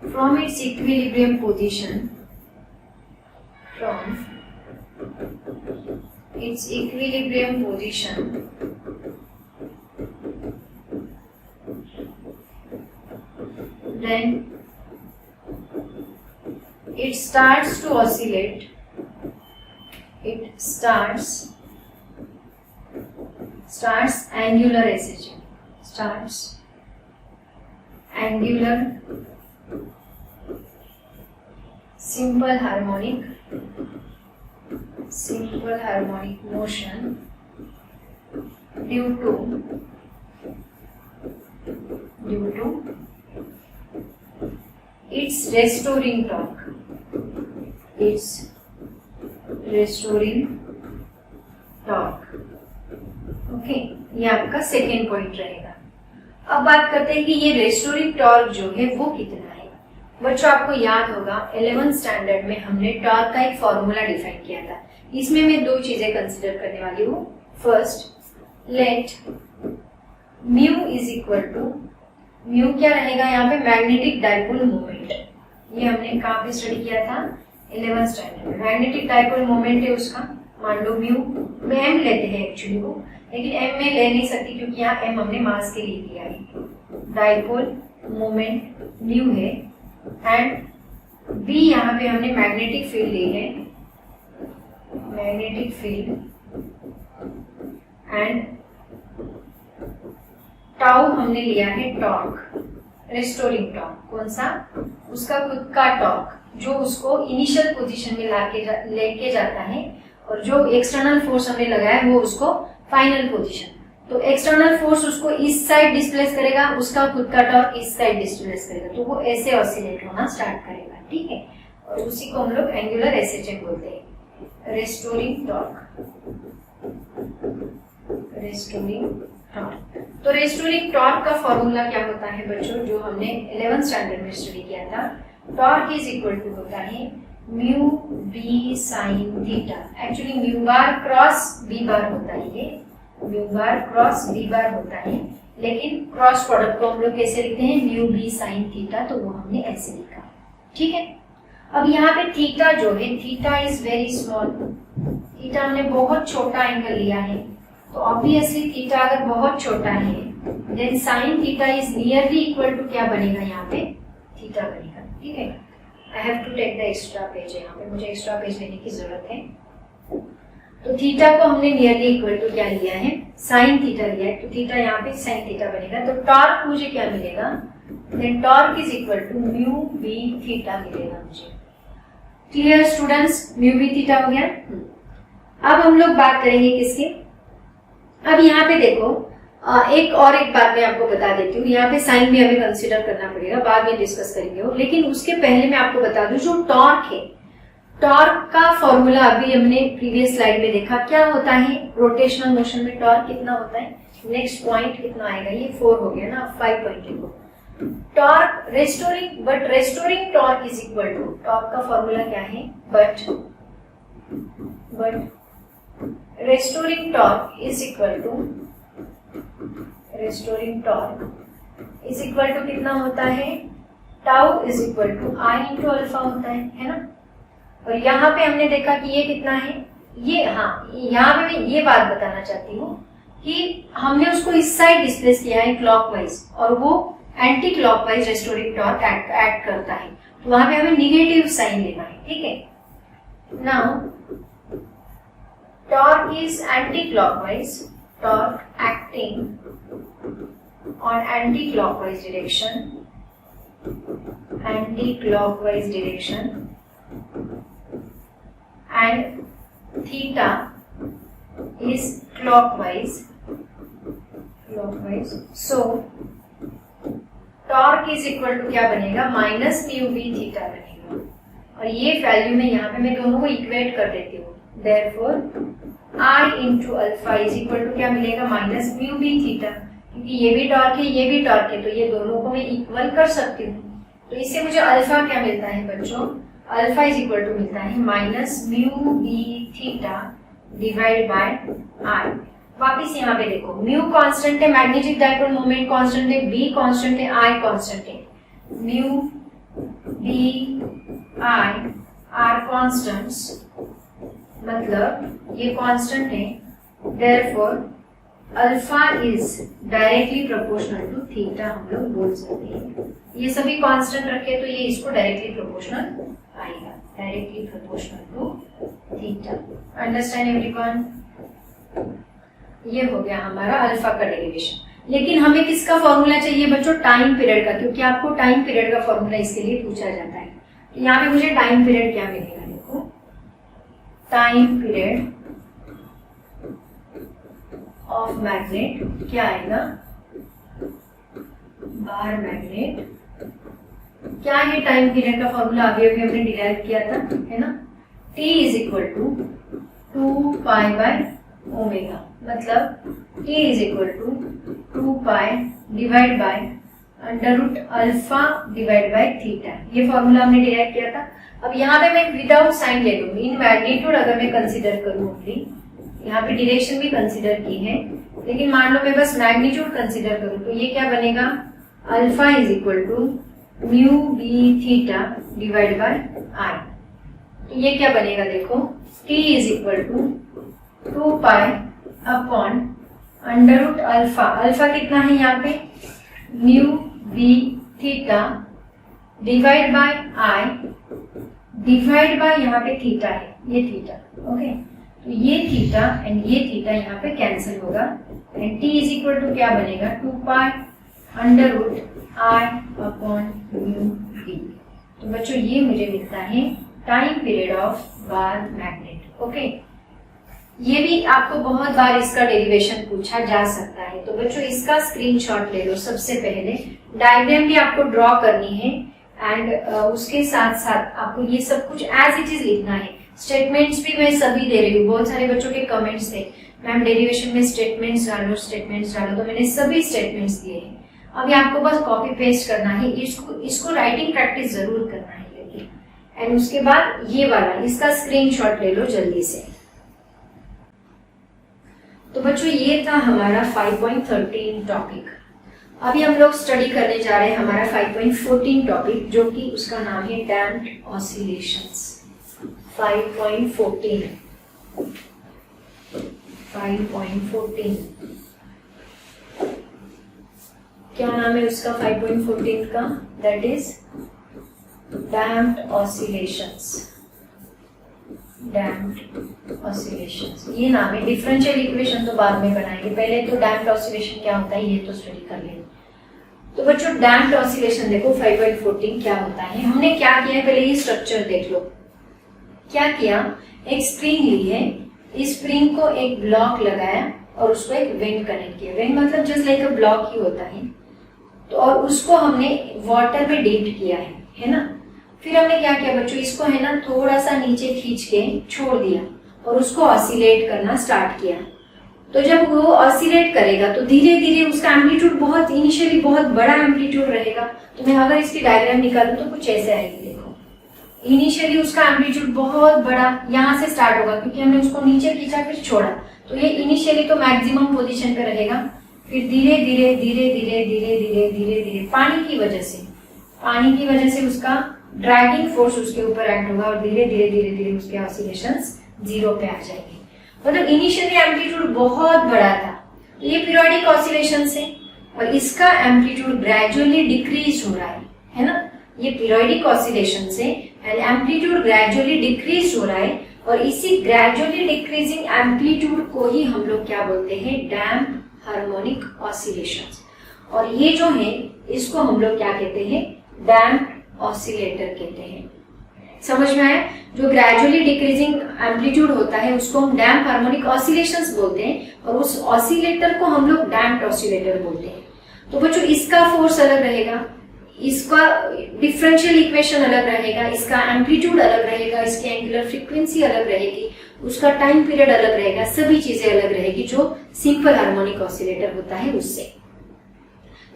from its equilibrium position, then it starts to oscillate. It starts angular SHM, starts angular simple harmonic motion due to its restoring torque, okay, ये आपका second point रहेगा। अब बात करते हैं कि ये restoring torque जो है वो कितना है। बच्चों आपको याद होगा 11th स्टैंडर्ड में हमने टॉर्क का एक फॉर्मूला डिफाइन किया था। इसमें मैं दो चीजें कंसिडर करने वाली हूँ। First, let mu is equal to, mu क्या रहेगा यहाँ पे, मैग्नेटिक डाइपोल मोमेंट। ये हमने कहाँ पे स्टडी किया था, 11th स्टैंडर्ड में। मैग्नेटिक डाइपोल मोमेंट है उसका, मान लो म्यू, में एम लेते हैं एक्चुअली को, लेकिन एम में ले नहीं सकती क्योंकि यहाँ एम हमने मास के लिए लिया है। डाइपोल मोमेंट म्यू है एंड बी यहाँ पे हमने मैग्नेटिक फील्ड ली है, मैग्नेटिक फील्ड एंड टाउ हमने लिया है टॉर्क, रेस्टोरिंग टॉर्क। कौन सा, उसका खुद का टॉर्क जो उसको इनिशियल पोजीशन में लेके जाता है, और जो एक्सटर्नल फोर्स हमने लगाया वो उसको फाइनल पोजीशन। तो एक्सटर्नल फोर्स उसको इस साइड डिस्प्लेस करेगा, उसका खुद का टॉर्क इस साइड डिस्प्लेस करेगा, तो वो ऐसे ऑसिलेट होना स्टार्ट करेगा। ठीक है, और उसी को हम लोग एंगुलर एसएचएम बोलते हैं, रेस्टोरिंग टॉर्क, रेस्टोरिंग टॉर्क। तो रेस्टोरिंग टॉर्क का फॉर्मूला क्या होता है बच्चों, जो हमने 11th स्टैंडर्ड में स्टडी किया था। टॉर्क इज इक्वल टू होता है mu B sine theta. Actually mu bar cross B bar होता है, ये mu bar cross B bar होता है, लेकिन क्रॉस प्रोडक्ट को हम लोग कैसे लिखते हैं, म्यू बी साइन थीटा, तो वो हमने ऐसे लिखा। ठीक है, अब यहाँ पे थीटा जो है, theta is very small, theta हमने बहुत छोटा एंगल लिया है, तो ऑब्वियसली थीटा अगर बहुत छोटा है then sine theta is nearly equal to क्या बनेगा, यहाँ पे थीटा बनेगा। ठीक है, I have to take the extra page, यहाँ पे मुझे एक्स्ट्रा पेज लेने की जरूरत है। तो थीटा को हमने नियरली इक्वल टू क्या लिया है, साइन थीटा लिया है, तो थीटा यहाँ पे साइन थीटा बनेगा। तो टॉर्क मुझे क्या मिलेगा, then torque is equal to mu B theta मिलेगा मुझे। Clear students, mu B theta हो गया। अब हम लोग बात करेंगे किसके, अब यहाँ पे देखो एक बात मैं आपको बता देती हूँ, यहाँ पे साइन भी हमें कंसीडर करना पड़ेगा, बाद में डिस्कस करेंगे वो, लेकिन उसके पहले मैं आपको बता दूं जो टॉर्क है, टॉर्क का फॉर्मूला अभी हमने प्रीवियस स्लाइड में देखा, क्या होता है रोटेशनल मोशन में टॉर्क कितना होता है। नेक्स्ट पॉइंट कितना आएगा, ये 4 हो गया ना, 5 पॉइंट लिखो। Torque restoring, but restoring torque is equal to, torque का फॉर्मूला क्या है, but restoring torque is equal to, restoring torque is equal to कितना होता है, tau is equal to I into alpha होता है ना। और यहाँ पे हमने देखा कि ये कितना है, ये, हाँ यहाँ पे मैं ये बात बताना चाहती हूँ कि हमने उसको इस साइड डिस्प्लेस किया है क्लॉकवाइज, और वो anti clockwise restoring torque act करता है, तो वहां पे हमें निगेटिव साइन लेना है। ठीक है, now torque is anti clockwise, torque acting on anti-clockwise direction, anti-clockwise direction, and theta is clockwise, so torque is equal to क्या बनेगा, माइनस म्यू बी थीटा बनेगा, और ये वैल्यू में यहाँ पे मैं दोनों को इक्वेट कर देती हूँ, therefore I into alpha is equal to क्या मिलेगा, माइनस म्यू बी थीटा, क्योंकि ये भी टॉर्क है ये भी टॉर्क है, तो ये दोनों को मैं इक्वल कर सकती हूँ। तो इससे मुझे अल्फा क्या मिलता है बच्चों, अल्फा इज इक्वल टू मिलता है minus mu B theta divide by I. वापिस यहाँ पे देखो, म्यू कांस्टेंट है, मैग्नेटिक डाइपोल मोमेंट कांस्टेंट है, बी कांस्टेंट है, आई कांस्टेंट है, mu B I are constants, मतलब ये कांस्टेंट है, therefore alpha is directly proportional to theta हम लोग बोल सकते हैं। ये सभी कांस्टेंट रखे तो ये इसको डायरेक्टली प्रोपोर्शनल आएगा, directly proportional to theta. Understand everyone, ये हो गया हमारा अल्फा का डेरिवेशन। लेकिन हमें किसका फॉर्मूला चाहिए बच्चों, टाइम पीरियड का, क्योंकि आपको टाइम पीरियड का फॉर्मूला इसके लिए पूछा जाता है। यहाँ पे मुझे टाइम पीरियड क्या मिलेगा, देखो टाइम पीरियड ऑफ मैग्नेट क्या आएगा, बार मैग्नेट। क्या है टाइम पीरियड का फॉर्मूला, अभी अभी हमने डिराइव किया था, है ना, T is equal to 2 pi by omega, मतलब T is equal to 2 pi divide by under root alpha divide by theta. ये फॉर्मूला हमने डिराइव किया था। अब यहाँ पे मैं विदाउट साइन ले लूंगी, इन मैग्नीट्यूड अगर मैं कंसीडर करूँ ओनली, यहाँ पे डिरेक्शन भी कंसीडर की है, लेकिन मान लो मैं बस मैग्नीट्यूड कंसीडर करूँ तो ये क्या बनेगा, alpha is equal to mu B theta divide by I. तो ये क्या बनेगा देखो, T is equal to 2 pi upon under root alpha, alpha कितना है यहाँ पे, mu B theta divide by I, divide by यहाँ पे थीटा है, ये थीटा, ओके। तो ये थीटा एंड ये थीटा यहाँ पे कैंसिल होगा and T is equal to क्या बनेगा, 2 pi under root I upon mu B. तो बच्चों ये मुझे मिलता है time period of bar magnet, okay. ये भी आपको बहुत बार इसका डेरिवेशन पूछा जा सकता है, तो बच्चों इसका स्क्रीनशॉट ले लो। सबसे पहले डायग्राम भी आपको ड्रॉ करनी है एंड उसके साथ साथ आपको ये सब कुछ एज इट इज लिखना है। स्टेटमेंट्स भी मैं सभी दे रही हूँ, बहुत सारे बच्चों के कमेंट्स थे मैम डेरिवेशन में स्टेटमेंट्स डालो, तो मैंने सभी स्टेटमेंट्स दिए हैं। अभी आपको बस कॉपी पेस्ट करना है, इसको राइटिंग प्रैक्टिस जरूर करना है लेकिन, एंड उसके बाद ये वाला इसका स्क्रीनशॉट ले लो जल्दी से। तो बच्चों ये था हमारा 5.13 टॉपिक। अभी हम लोग स्टडी करने जा रहे हैं हमारा 5.14 टॉपिक, जो कि उसका नाम है डैम्प्ड ऑसिलेशंस। 5.14 क्या नाम है उसका 5.14 का, that is damped oscillations. Damped oscillations ये नाम है। डिफरेंशियल इक्वेशन तो बाद में बनाएंगे, पहले तो डैम्प्ड ऑसिलेशन क्या होता है ये तो स्टडी कर लेंगे। तो बच्चों डैम्प्ड ऑसिलेशन देखो 5.14 क्या होता है। हमने क्या किया है, पहले ये स्ट्रक्चर देख लो। क्या किया, एक स्प्रिंग ली है, इस स्प्रिंग को एक ब्लॉक लगाया और उसको एक वेंट कनेक्ट किया। वेंट मतलब जस्ट लाइक अ ब्लॉक ही होता है। तो और उसको हमने वाटर में डिप किया है ना। फिर हमने क्या किया बच्चों, इसको है ना थोड़ा सा नीचे खींच के छोड़ दिया और उसको ऑसिलेट करना स्टार्ट किया। तो जब वो ऑसिलेट करेगा तो धीरे धीरे उसका एम्पलीट्यूड बहुत इनिशियली बहुत बड़ा एम्पलीट्यूड रहेगा। तो मैं अगर इसकी डायग्राम निकालूं तो कुछ ऐसे आएगी, देखो इनिशियली उसका एम्पलीट्यूड बहुत बड़ा यहाँ से स्टार्ट होगा क्योंकि हमने उसको नीचे खींचा फिर छोड़ा। तो ये इनिशियली तो मैक्सिमम पोजीशन पे रहेगा, फिर धीरे धीरे धीरे धीरे धीरे धीरे धीरे धीरे पानी की वजह से उसका ड्रैगिंग फोर्स उसके ऊपर एक्ट होगा और धीरे धीरे धीरे धीरे उसके ऑसिलेशंस 0 पे आ जाएंगे। मतलब इनिशियली एम्पलीट्यूड बहुत बड़ा था, तो ये पीरियोडिक ऑसिलेशंस है और इसका एम्पलीट्यूड ग्रेजुअली डिक्रीज हो रहा है ना। ये पीरियोडिक ऑसिलेशन से एंड एम्पलीट्यूड ग्रेजुअली डिक्रीज हो रहा है और इसी ग्रेजुअली डिक्रीजिंग एम्पलीट्यूड को ही हम लोग क्या बोलते हैं, डैम्प्ड हार्मोनिक ऑसिलेशंस। और ये जो है इसको हम लोग क्या कहते हैं, डैम्प्ड ऑसिलेटर कहते हैं। समझ में आया? जो ग्रेजुअली डिक्रीजिंग एम्पलीट्यूड होता है उसको हम डैम्प्ड हार्मोनिक ऑसिलेशंस बोलते हैं और उस ऑसिलेटर को हम लोग डैम्प्ड ऑसिलेटर बोलते हैं। तो बच्चों इसका फोर्स अलग रहेगा, इसका डिफरेंशियल इक्वेशन अलग रहेगा, इसका एम्पलीट्यूड अलग रहेगा, इसकी एंगुलर फ्रीक्वेंसी अलग रहेगी, उसका टाइम पीरियड अलग रहेगा, सभी चीजें अलग रहेगी जो सिंपल हार्मोनिक ऑसिलेटर होता है उससे।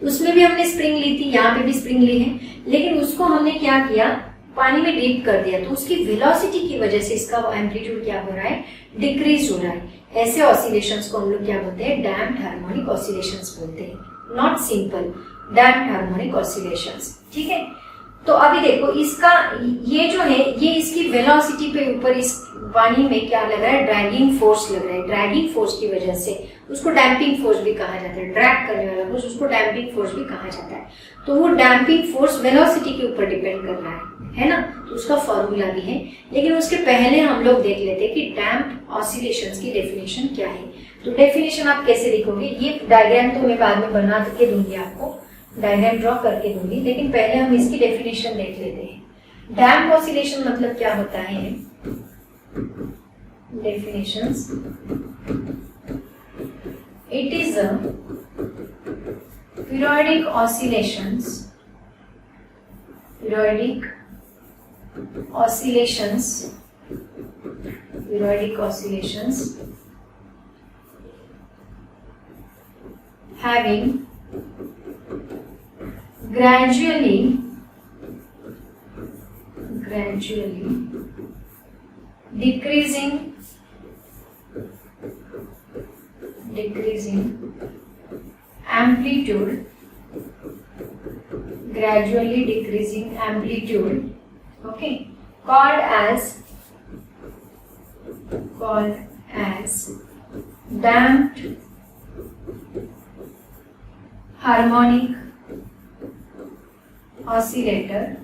उसमें भी हमने स्प्रिंग ली थी, यहाँ पे भी स्प्रिंग ली है, लेकिन उसको हमने क्या किया, पानी में डीप कर दिया। तो उसकी वेलोसिटी की वजह से इसका एम्पलीट्यूड क्या हो रहा है, डिक्रीज हो रहा है। ऐसे ऑसिलेशंस को हम लोग क्या बोलते हैं, डैम्प्ड हार्मोनिक ऑसिलेशंस बोलते हैं, not simple, damped harmonic oscillations. ठीक है, तो अभी देखो इसका ये जो है ये इसकी वेलोसिटी पे ऊपर इस पानी में क्या लग रहा है, ड्रैगिंग फोर्स लग रहा है। ड्रैगिंग फोर्स की वजह से उसको डैम्पिंग फोर्स भी कहा जाता है, ड्रैग करने वाला फोर्स उसको डैम्पिंग फोर्स भी कहा जाता है। तो वो डैम्पिंग फोर्स वेलोसिटी के ऊपर डिपेंड कर रहा है ना। तो उसका फॉर्मूला भी है, लेकिन उसके पहले हम लोग देख लेते हैं कि डैम्प्ड ऑसिलेशंस की डेफिनेशन क्या है। तो डेफिनेशन आप कैसे लिखोगे, ये डायग्राम तो मैं बाद में बना के दूंगी, आपको डायग्राम ड्रॉ करके दूंगी, लेकिन पहले हम इसकी डेफिनेशन देख लेते हैं। डैम्प्ड ऑसिलेशन मतलब क्या होता है, definitions. It is a periodic oscillations having gradually decreasing amplitude, gradually decreasing amplitude, okay, called as damped harmonic oscillator,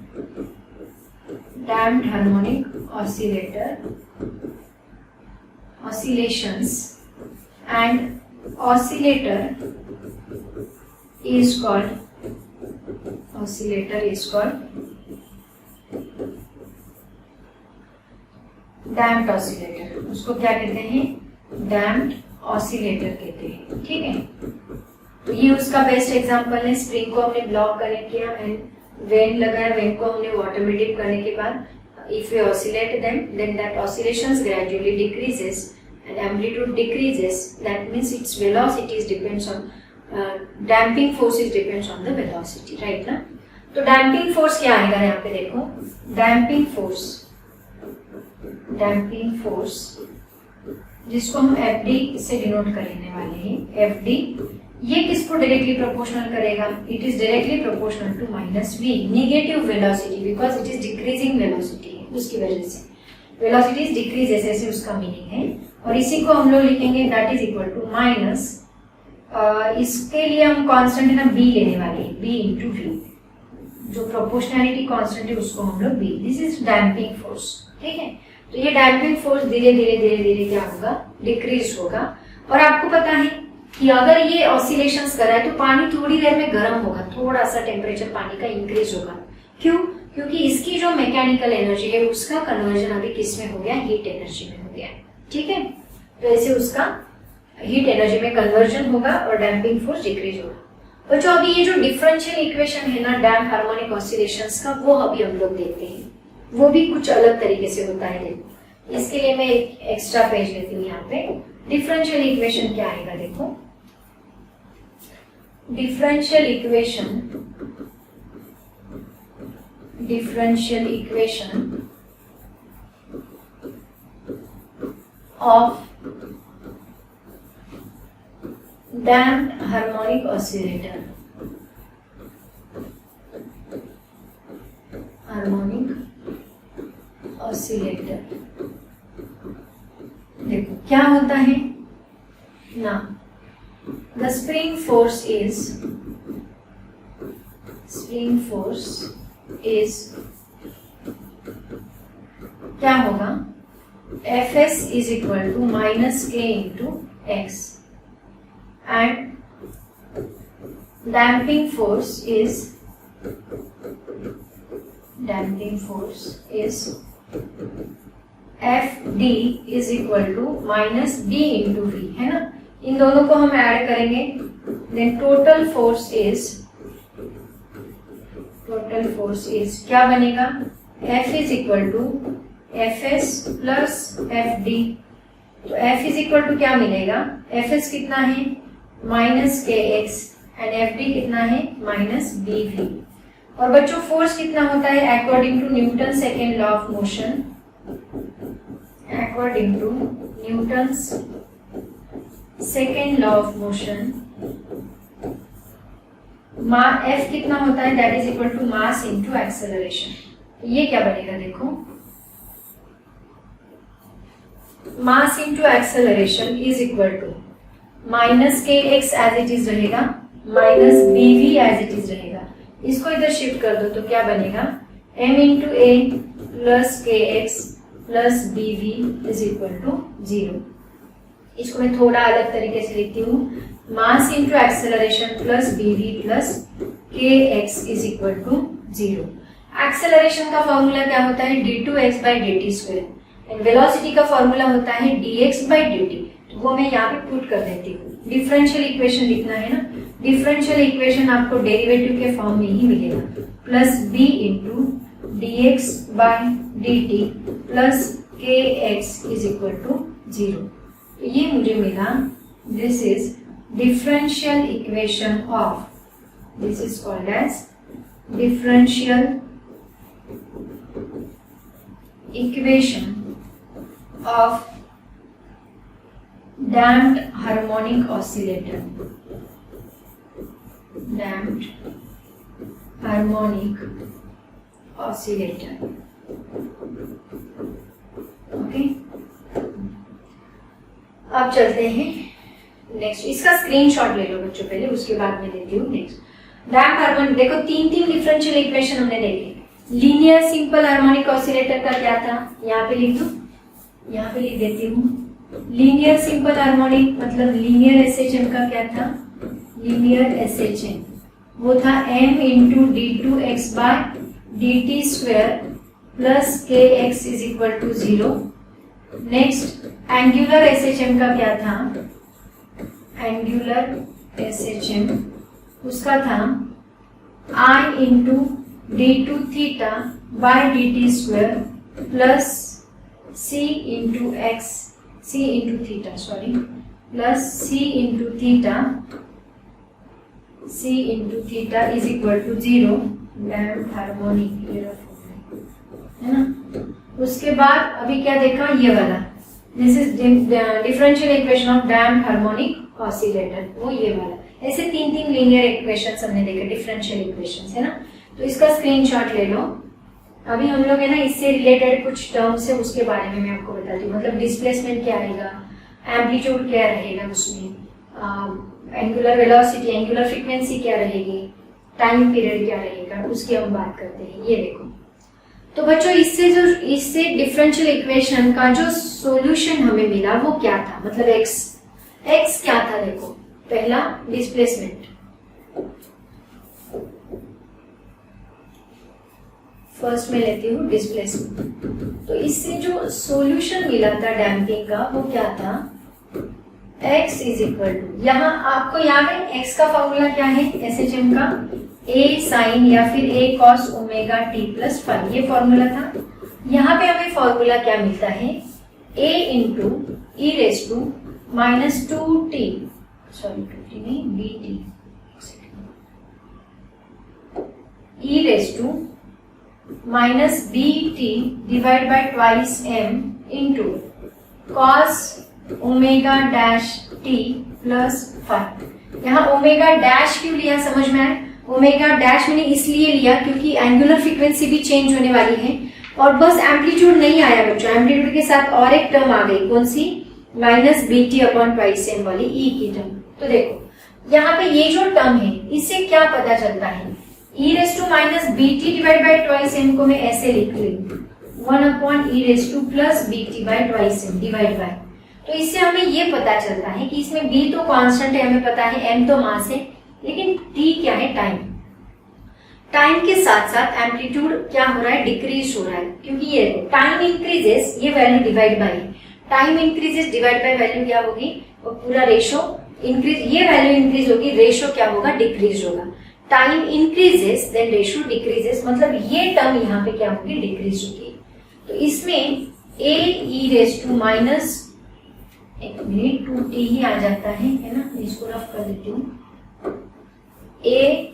damped harmonic oscillations, and oscillator is called damped oscillator. उसको क्या कहते हैं? damped oscillator कहते हैं, ठीक है। तो ये उसका बेस्ट एग्जांपल है। स्प्रिंग को हमने ब्लॉक कनेक्ट किया एंड वेन लगाया, वेन को हमने वाटर में डिप करने के बाद if we oscillate them, then that oscillations gradually decreases and amplitude decreases. That means its velocity depends on damping force depends on the velocity, right ना? तो damping force क्या आएगा यहाँ पे देखो, damping force जिसको हम FD से डिनोट करने वाले हैं। FD ये किसको डायरेक्टली प्रोपोर्शनल करेगा? It is directly proportional to minus v, negative velocity, because it is decreasing velocity है, उसकी वजह से वेलोसिटी इज डिक्रीज, ऐसे उसका मीनिंग है। और इसी को हम लोग लिखेंगे that is equal to minus, इसके लिए हम कांस्टेंट है ना बी लेने वाले हैं, बी इंटू वी, जो प्रोपोर्शनैलिटी कांस्टेंट है उसको हम लोग b, this is damping force, ठीक है। तो ये डैम्पिंग फोर्स धीरे धीरे क्या होगा? डिक्रीज होगा। और आपको पता है कि अगर ये ऑसिलेशंस कर रहा है तो पानी थोड़ी देर में गर्म होगा, थोड़ा सा टेम्परेचर पानी का इंक्रीज होगा। क्यों? क्योंकि इसकी जो मैकेनिकल एनर्जी है उसका कन्वर्जन अभी किस में हो गया? हीट एनर्जी में हो गया, ठीक है। तो ऐसे उसका हीट एनर्जी में कन्वर्जन होगा और डैम्पिंग फोर्स डिक्रीज होगा। और जो अभी ये जो डिफरेंशियल इक्वेशन है ना डैम्प हार्मोनिक ऑसिलेशंस का, वो अभी हम लोग देखते हैं, वो भी कुछ अलग तरीके से होता है। इसके लिए मैं एक एक्स्ट्रा पेज लेती हूँ यहाँ पे। डिफरेंशियल इक्वेशन क्या आएगा देखो, differential equation of damped harmonic oscillator, देखो क्या होता है ना, the spring force is क्या होगा? Fs is equal to minus k into x, and damping force is Fd is equal to minus d into v, है ना। इन दोनों को हम ऐड करेंगे, देन टोटल फोर्स इज क्या बनेगा? F is equal to Fs plus Fd। तो F is equal to क्या मिलेगा? Fs कितना है? माइनस kx, एंड Fd कितना है? Minus bv। और बच्चों फोर्स कितना होता है? According to Newton second law of motion, second law of motion, F कितना होता है? That is equal to mass into acceleration. ये क्या बनेगा देखो, mass into acceleration is equal to minus k x as it is रहेगा, minus b v as it is रहेगा। इसको इधर शिफ्ट कर दो तो क्या बनेगा? m into a plus k x plus b v is equal to 0। इसको मैं थोड़ा अलग तरीके से लिखती हूँ, mass into acceleration plus b v plus k x is equal to 0। Acceleration का फॉर्मूला क्या होता है? d2x by dt square, and velocity का फॉर्मूला होता है dx by dt। तो वो मैं यहाँ पे पुट कर देती हूँ। डिफरेंशियल इक्वेशन लिखना है ना, डिफरेंशियल इक्वेशन आपको डेरिवेटिव के फॉर्म में ही मिलेगा, plus b into dx by dt plus kx is equal to 0। तो ये मुझे मिला, this is differential equation of, this is called as differential equation of damped harmonic oscillator. Damped harmonic oscillator. Okay, अब चलते हैं नेक्स्ट। इसका screenshot ले लो बच्चों पहले, उसके बाद मैं देती हूँ नेक्स्ट। डैम्प हार्मोनिक, देखो तीन डिफरेंशियल इक्वेशन हमने देखे। लीनियर सिंपल हार्मोनिक ऑसिलेटर का क्या था, यहाँ पे लिख दो, यहाँ पे लिख देती हूँ। लीनियर सिंपल हार्मोनिक मतलब लीनियर एसएचएम का क्या था, लीनियर एसएचएम वो था m into d2x by dt square plus kx is equal to 0। Next angular SHM का क्या था, एंगुलर एसएचएम उसका था I into d2 theta by dt square plus c into x, c into theta sorry, plus c into theta, c into theta is equal to 0। Damp harmonic है ना। उसके बाद अभी क्या देखा, ये वाला, this is differential equation of damp harmonic oscillator, वो ये वाला। ऐसे तीन लीनियर इक्वेशंस हमने देखे, डिफरेंशियल इक्वेशंस है ना। तो इसका स्क्रीनशॉट ले लो। अभी हम लोग है ना इससे रिलेटेड कुछ टर्म्स है, उसके बारे में मैं आपको बताती हूँ। मतलब डिस्प्लेसमेंट क्या आएगा, एम्पलीट्यूड क्या रहेगा उसमें, एंगुलर वेलोसिटी, एंगुलर फ्रीक्वेंसी क्या रहेगी, टाइम पीरियड क्या रहेगा, उसकी हम बात करते हैं। ये देखो, तो बच्चों इससे डिफरेंशियल इक्वेशन का जो सॉल्यूशन हमें मिला वो क्या था, मतलब x क्या था। देखो पहला डिस्प्लेसमेंट, फर्स्ट में लेती हूँ डिस्प्लेसमेंट। तो इससे जो सॉल्यूशन मिला था डैम्पिंग का वो क्या था, x इज इक्वल टू, यहाँ आपको याद है x का फॉर्मूला क्या है एसएचएम का, a साइन या फिर a cos omega t plus five, ये फॉर्मूला था। यहाँ पे हमें फॉर्मूला क्या मिलता है, a into e raise to minus 2t, sorry 2t नहीं dt, e raise to minus bt divide by twice m into cos omega dash t plus five. यहाँ ओमेगा डैश क्यों लिया समझ में आए, ओमेगा डैश मैंने इसलिए लिया क्योंकि एंगुलर फ्रीक्वेंसी भी चेंज होने वाली है। और बस एम्पलीट्यूड नहीं आया बच्चों, एम्पलीट्यूड के साथ और एक टर्म आ गई, कौन सी, minus bt upon twice m वाली e की टर्म। तो देखो यहाँ पे ये जो टर्म है इससे क्या पता चलता है, e raise to minus bt divide by twice m को मैं ऐसे लिख लूँ, 1 upon e raise to plus bt by twice m divide by. तो इससे हमें ये पता चलता है कि इसमें b तो कांस्टेंट है, हमें पता है m तो मास है, लेकिन t क्या है, टाइम। टाइम के साथ साथ एम्पलीट्यूड क्या हो रहा है, डिक्रीज हो रहा है, क्योंकि ये टाइम इंक्रीजेस, ये value divide by, time increases divide by value क्या होगी, और पूरा रेशो इंक्रीज, ये वैल्यू इंक्रीज होगी, रेशो क्या होगा, डिक्रीज होगा। Time increases then ratio decreases, मतलब ये टर्म यहाँ पे क्या होगी, डिक्रीज होगी। तो इसमें a e raise to minus, एक मिनट 2t ही आ जाता है ना, इसको रफ कर देती हूँ, a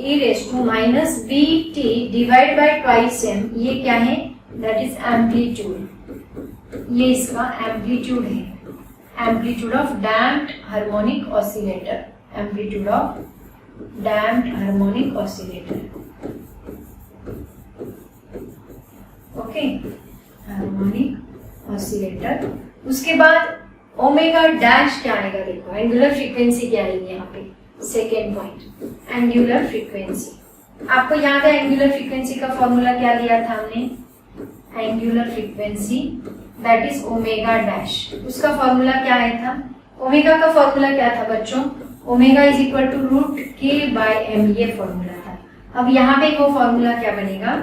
e raise to minus bt divide by twice m, ये क्या है, दैट इज एम्पलीट्यूड, ये इसका एम्पलीट्यूड है, amplitude of damped harmonic oscillator, amplitude of damped harmonic oscillator. Okay, harmonic oscillator. उसके बाद ओमेगा डैश क्या आएगा, देखो एंगुलर फ्रीक्वेंसी क्या आएगी यहाँ पे, सेकेंड पॉइंट, एंगुलर फ्रीक्वेंसी। आपको याद है एंगुलर फ्रीक्वेंसी का फॉर्मूला क्या लिया था हमने, angular frequency that is omega dash. उसका फॉर्मूला क्या आया था, ओमेगा का फॉर्मूला क्या था बच्चों, omega is equal to root k by m, ये फॉर्मूला था। अब यहाँ पे वो फॉर्मूला क्या बनेगा,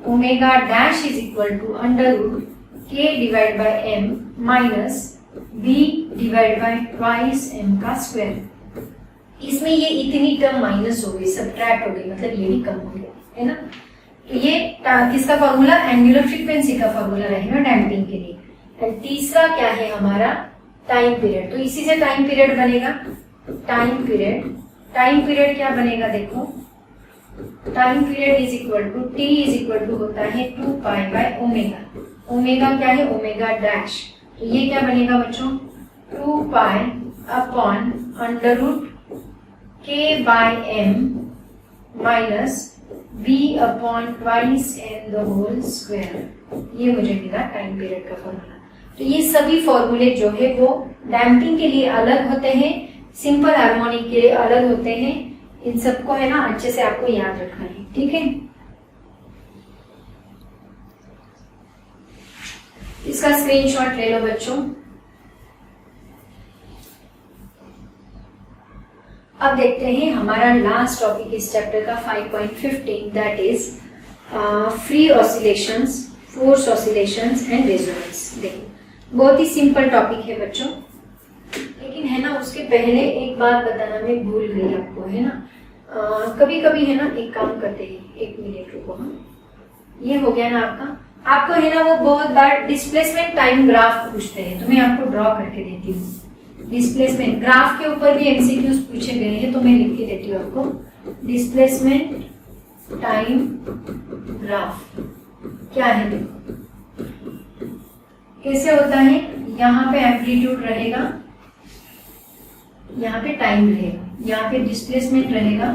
omega dash is equal to under root k divide by m minus b divide by twice m का स्क्वायर। इसमें ये इतनी टर्म माइनस हो गई, सब्ट्रैक्ट हो गई, मतलब ये भी कम हो गया, है ना। तो ये किसका फॉर्मूला, एंगुलर फ्रीक्वेंसी का फॉर्मूला रहेगा डैम्पिंग के लिए। एंड तीसरा क्या है हमारा, टाइम पीरियड। तो इसी से टाइम पीरियड बनेगा, टाइम पीरियड क्या बनेगा देखो, time period is equal to T is equal to होता है 2 पाई बाय ओमेगा। ओमेगा क्या है, ओमेगा डैश, तो ये क्या बनेगा बच्चों 2 pi upon under root k by m minus b upon twice n the whole square. ये मुझे मिला टाइम पीरियड का फॉर्मूला। तो ये सभी फॉर्मूले जो है वो डैम्पिंग के लिए अलग होते हैं, सिंपल हार्मोनिक के लिए अलग होते हैं। इन सबको है ना अच्छे से आपको याद रखना है, ठीक है। इसका स्क्रीनशॉट ले लो बच्चों। अब देखते हैं हमारा लास्ट टॉपिक इस चैप्टर का 5.15 that is free oscillations, force oscillations and resonance. देखो बहुत ही सिंपल टॉपिक है बच्चों, लेकिन है ना उसके पहले एक बात बताना मैं भूल गई आपको, है ना कभी कभी है ना एक काम करते हैं, एक मिनट रुको हम, ये हो गया ना आपको है ना वो बहुत बार डिस्प्लेसमेंट टाइम ग्राफ पूछते हैं, तो मैं आपको ड्रॉ करके देती हूँ। डिस्प्लेसमेंट ग्राफ के ऊपर भी एमसीक्यूज पूछे गए हैं, तो मैं लिख के देती हूँ आपको। डिस्प्लेसमेंट टाइम ग्राफ क्या है देखो, कैसे होता है, यहाँ पे एम्पलीट्यूड रहेगा, यहाँ पे टाइम रहेगा, यहाँ पे डिस्प्लेसमेंट रहेगा,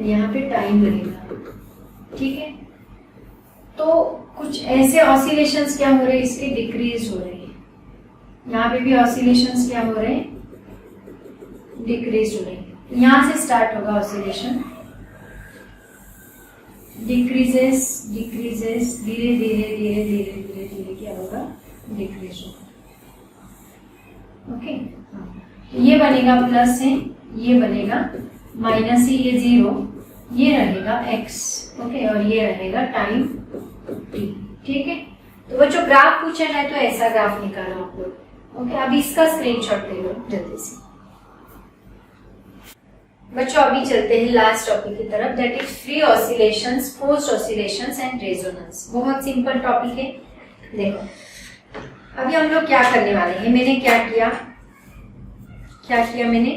यहाँ पे टाइम रहेगा, ठीक है। तो कुछ ऐसे ऑसिलेशंस क्या हो रहे हैं, इसके डिक्रीज हो रहे हैं, यहाँ पे भी ऑसिलेशंस क्या हो रहे हैं, डिक्रीज हो रहे हैं। यहाँ से स्टार्ट होगा ऑसिलेशन, डिक्रीजेस डिक्रीजेस, धीरे धीरे धीरे धीरे धीरे धीरे क्या होगा, डिक्रीज होगा, ओके। ये बनेगा प्लस है, ये बनेगा माइनस है, ये 0, ये रहेगा x, ओके, और ये रहेगा टाइम t, ठीक है। तो बच्चों ग्राफ पूछा जाए तो ऐसा ग्राफ निकालो आप लोग, ओके। अब इसका स्क्रीनशॉट ले लो जल्दी से बच्चों। अभी चलते हैं लास्ट टॉपिक की तरफ, that is free oscillations, forced oscillations and resonance. बहुत सिंपल टॉपिक है। देखो अभी हम लोग क्या करने वाले हैं, मैंने क्या किया मैंने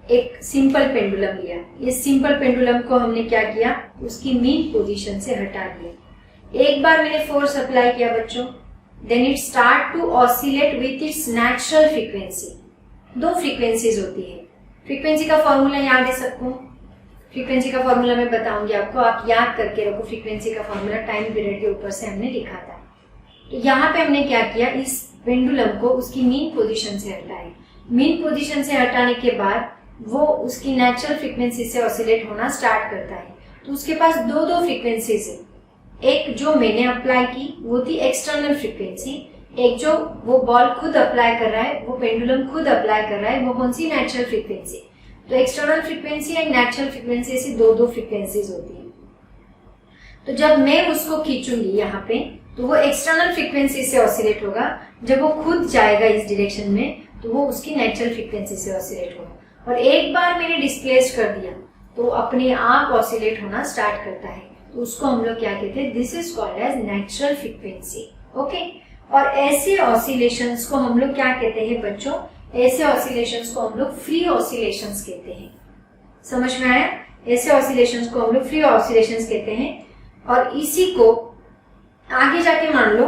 एक सिंपल पेंडुलम लिया, ये सिंपल पेंडुलम को हमने क्या किया, उसकी मीन पोजीशन से हटा दिया। एक बार मैंने फोर्स अप्लाई किया बच्चों, then it start to oscillate with its natural frequency. 2 frequencies होती है। फ्रीक्वेंसी का फॉर्मूला याद है सबको, फ्रीक्वेंसी का फॉर्मूला मैं बताऊंगी आपको, आप याद करके रखो। फ्रीक्वेंसी का फॉर्मूला टाइम पीरियड के ऊपर से हमने लिखा था। तो यहाँ पे हमने क्या किया, इस पेंडुलम को उसकी मीन पोजीशन से हटाया। मीन पोजीशन से हटाने के बाद वो उसकी नेचुरल फ्रीक्वेंसी से ऑसिलेट होना स्टार्ट करता है। तो उसके पास 2 फ्रीक्वेंसीज है। एक जो मैंने अप्लाई की वो थी एक्सटर्नल फ्रीक्वेंसी, एक जो वो बॉल खुद अप्लाई कर रहा है, वो पेंडुलम खुद अप्लाई कर रहा है, वो कौन सी, नेचुरल फ्रीक्वेंसी। तो external frequency and natural frequency से 2 फ्रीक्वेंसीज होती है। तो जब मैं उसको खींचूंगी यहाँ पे, तो वो एक्सटर्नल फ्रीक्वेंसी से ऑसिलेट होगा। जब वो खुद जाएगा इस डायरेक्शन में, तो वो उसकी नेचुरल फ्रीक्वेंसी से ऑसिलेट होगा। और एक बार मैंने डिस्प्लेस कर दिया तो अपने आप ऑसिलेट होना स्टार्ट करता है। तो उसको हम लोग क्या कहते हैं, this is called as natural frequency, okay. और ऐसे ऑसिलेशंस को हम लोग क्या कहते हैं बच्चों, ऐसे ऑसिलेशंस को हम लोग फ्री ऑसिलेशंस कहते हैं। समझ में आया? ऐसे ऑसिलेशंस को हम लोग फ्री ऑसिलेशंस कहते हैं। और इसी को आगे जाके मान लो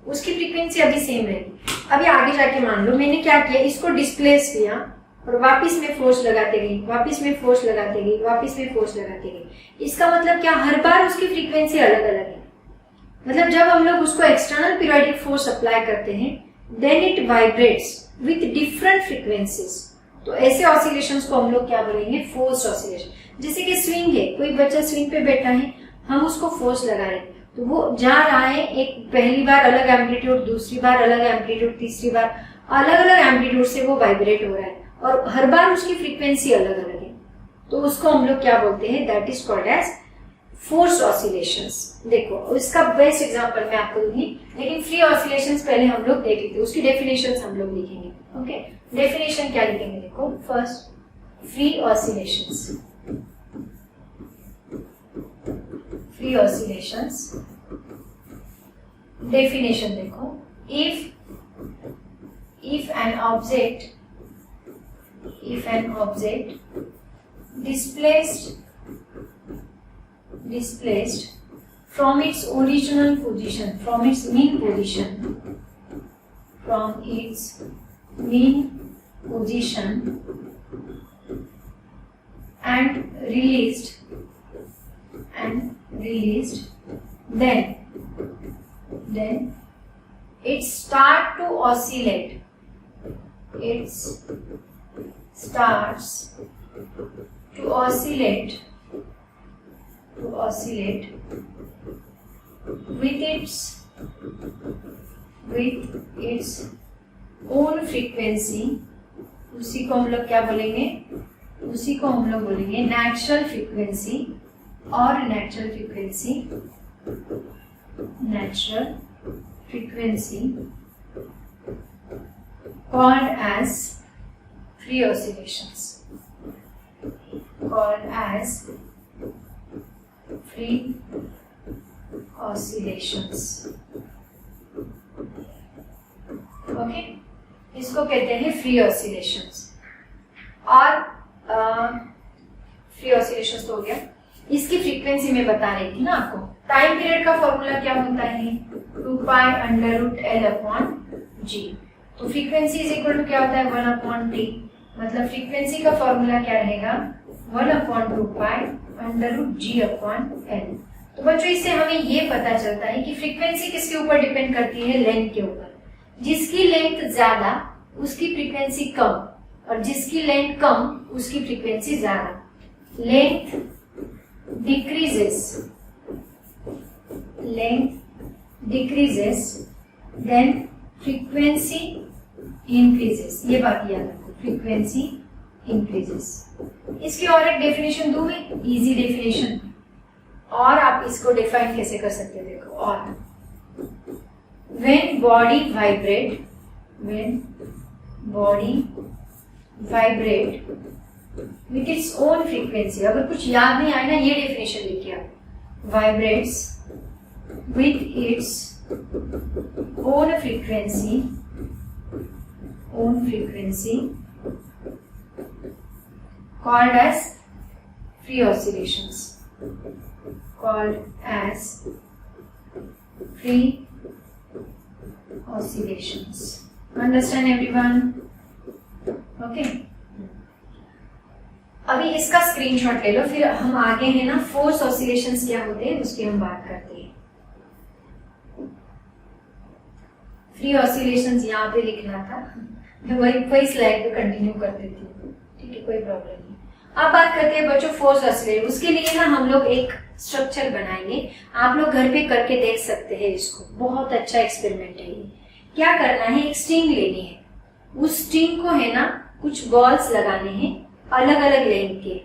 उसकी फ्रीक्वेंसी अभी सेम रहेगी। अभी आगे जाके मान लो मैंने क्या किया, इसको डिस्प्लेस किया और वापस में फोर्स लगाते गई, वापस में फोर्स लगाते गई, वापस में फोर्स लगाते गई। इसका मतलब क्या, हर बार उसकी फ्रीक्वेंसी अलग अलग है। मतलब जब हम लोग उसको एक्सटर्नल पीरियोडिक फोर्स अप्लाई करते हैं, then it vibrates with different frequencies. तो ऐसे ऑसिलेशंस को हम लोग क्या बोलेंगे, फोर्स्ड ऑसिलेशन। जैसे कि स्विंग है, कोई बच्चा स्विंग पे बैठा है, हम उसको फोर्स लगा रहे हैं, तो वो जा रहा है, एक पहली बार अलग एम्पलीट्यूड, दूसरी बार अलग एम्पलीट्यूड, तीसरी बार अलग अलग एम्पलीट्यूड से वो वाइब्रेट हो रहा है और हर बार उसकी फ्रीक्वेंसी अलग अलग है। तो उसको हम लोग क्या बोलते हैं, that is called as forced oscillations. देखो इसका बेस्ट एग्जांपल मैं आपको दूंगी, लेकिन फ्री ऑसिलेशंस पहले हम लोग देख लेते हैं, उसकी डेफिनेशंस हम लोग लिखेंगे, ओके। डेफिनेशन क्या लिखेंगे, देखो first free oscillations, free oscillations definition देखो, if an object if an object displaced from its original position, from its mean position, and released, then it starts to oscillate. It starts to oscillate with its own frequency. उसी को हम लोग क्या बोलेंगे? उसी को हम लोग बोलेंगे नेचुरल फ्रीक्वेंसी, और natural frequency called as free oscillations. Okay, इसको कहते हैं फ्री ऑसिलेशंस। और फ्री ऑसिलेशंस तो हो गया। इसकी फ्रीक्वेंसी में बता रही थी ना आपको। टाइम पीरियड का फॉर्मूला क्या होता है? 2π√L/G। तो फ्रीक्वेंसी इज इक्वल टू क्या होता है? 1/T। मतलब फ्रीक्वेंसी का फॉर्मूला क्या रहेगा? 1/2π√G/L। तो बच्चों, इससे हमें ये पता चलता है कि फ्रीक्वेंसी किसके ऊपर डिपेंड करती है? लेंथ के ऊपर। जिसकी लेंथ ज्यादा उसकी फ्रीक्वेंसी कम, और जिसकी लेंथ कम उसकी फ्रीक्वेंसी ज्यादा। Length decreases then frequency increases। ये बात याद रखो, फ्रीक्वेंसी इंक्रीजेस। इसकी और एक डेफिनेशन दूं मैं, इजी डेफिनेशन। और आप इसको डिफाइन कैसे कर सकते हैं? देखो, और when body vibrate with its own frequency। अगर कुछ याद नहीं आए ना, ये डेफिनेशन लिखिए आप। vibrates with its own frequency called as free oscillations, Understand everyone? Okay. अभी इसका स्क्रीनशॉट ले लो, फिर हम आगे है ना फोर्स ऑसिलेशंस क्या होते हैं उसकी हम बात करते हैं। फ्री ऑसिलेशंस यहाँ पे लिखना था, मैं वही स्लाइड पे कंटिन्यू कर देती हूँ, ठीक है, कोई प्रॉब्लम नहीं। अब बात करते हैं बच्चों फोर्स ऑसिलेशन। उसके लिए ना हम लोग एक स्ट्रक्चर बनाएंगे, आप लोग घर पे करके देख सकते हैं इसको, बहुत अच्छा एक्सपेरिमेंट है ये। क्या करना है? एक स्ट्रिंग लेनी है, उस स्ट्रिंग को है ना कुछ बॉल्स लगाने हैं अलग अलग लेंथ के।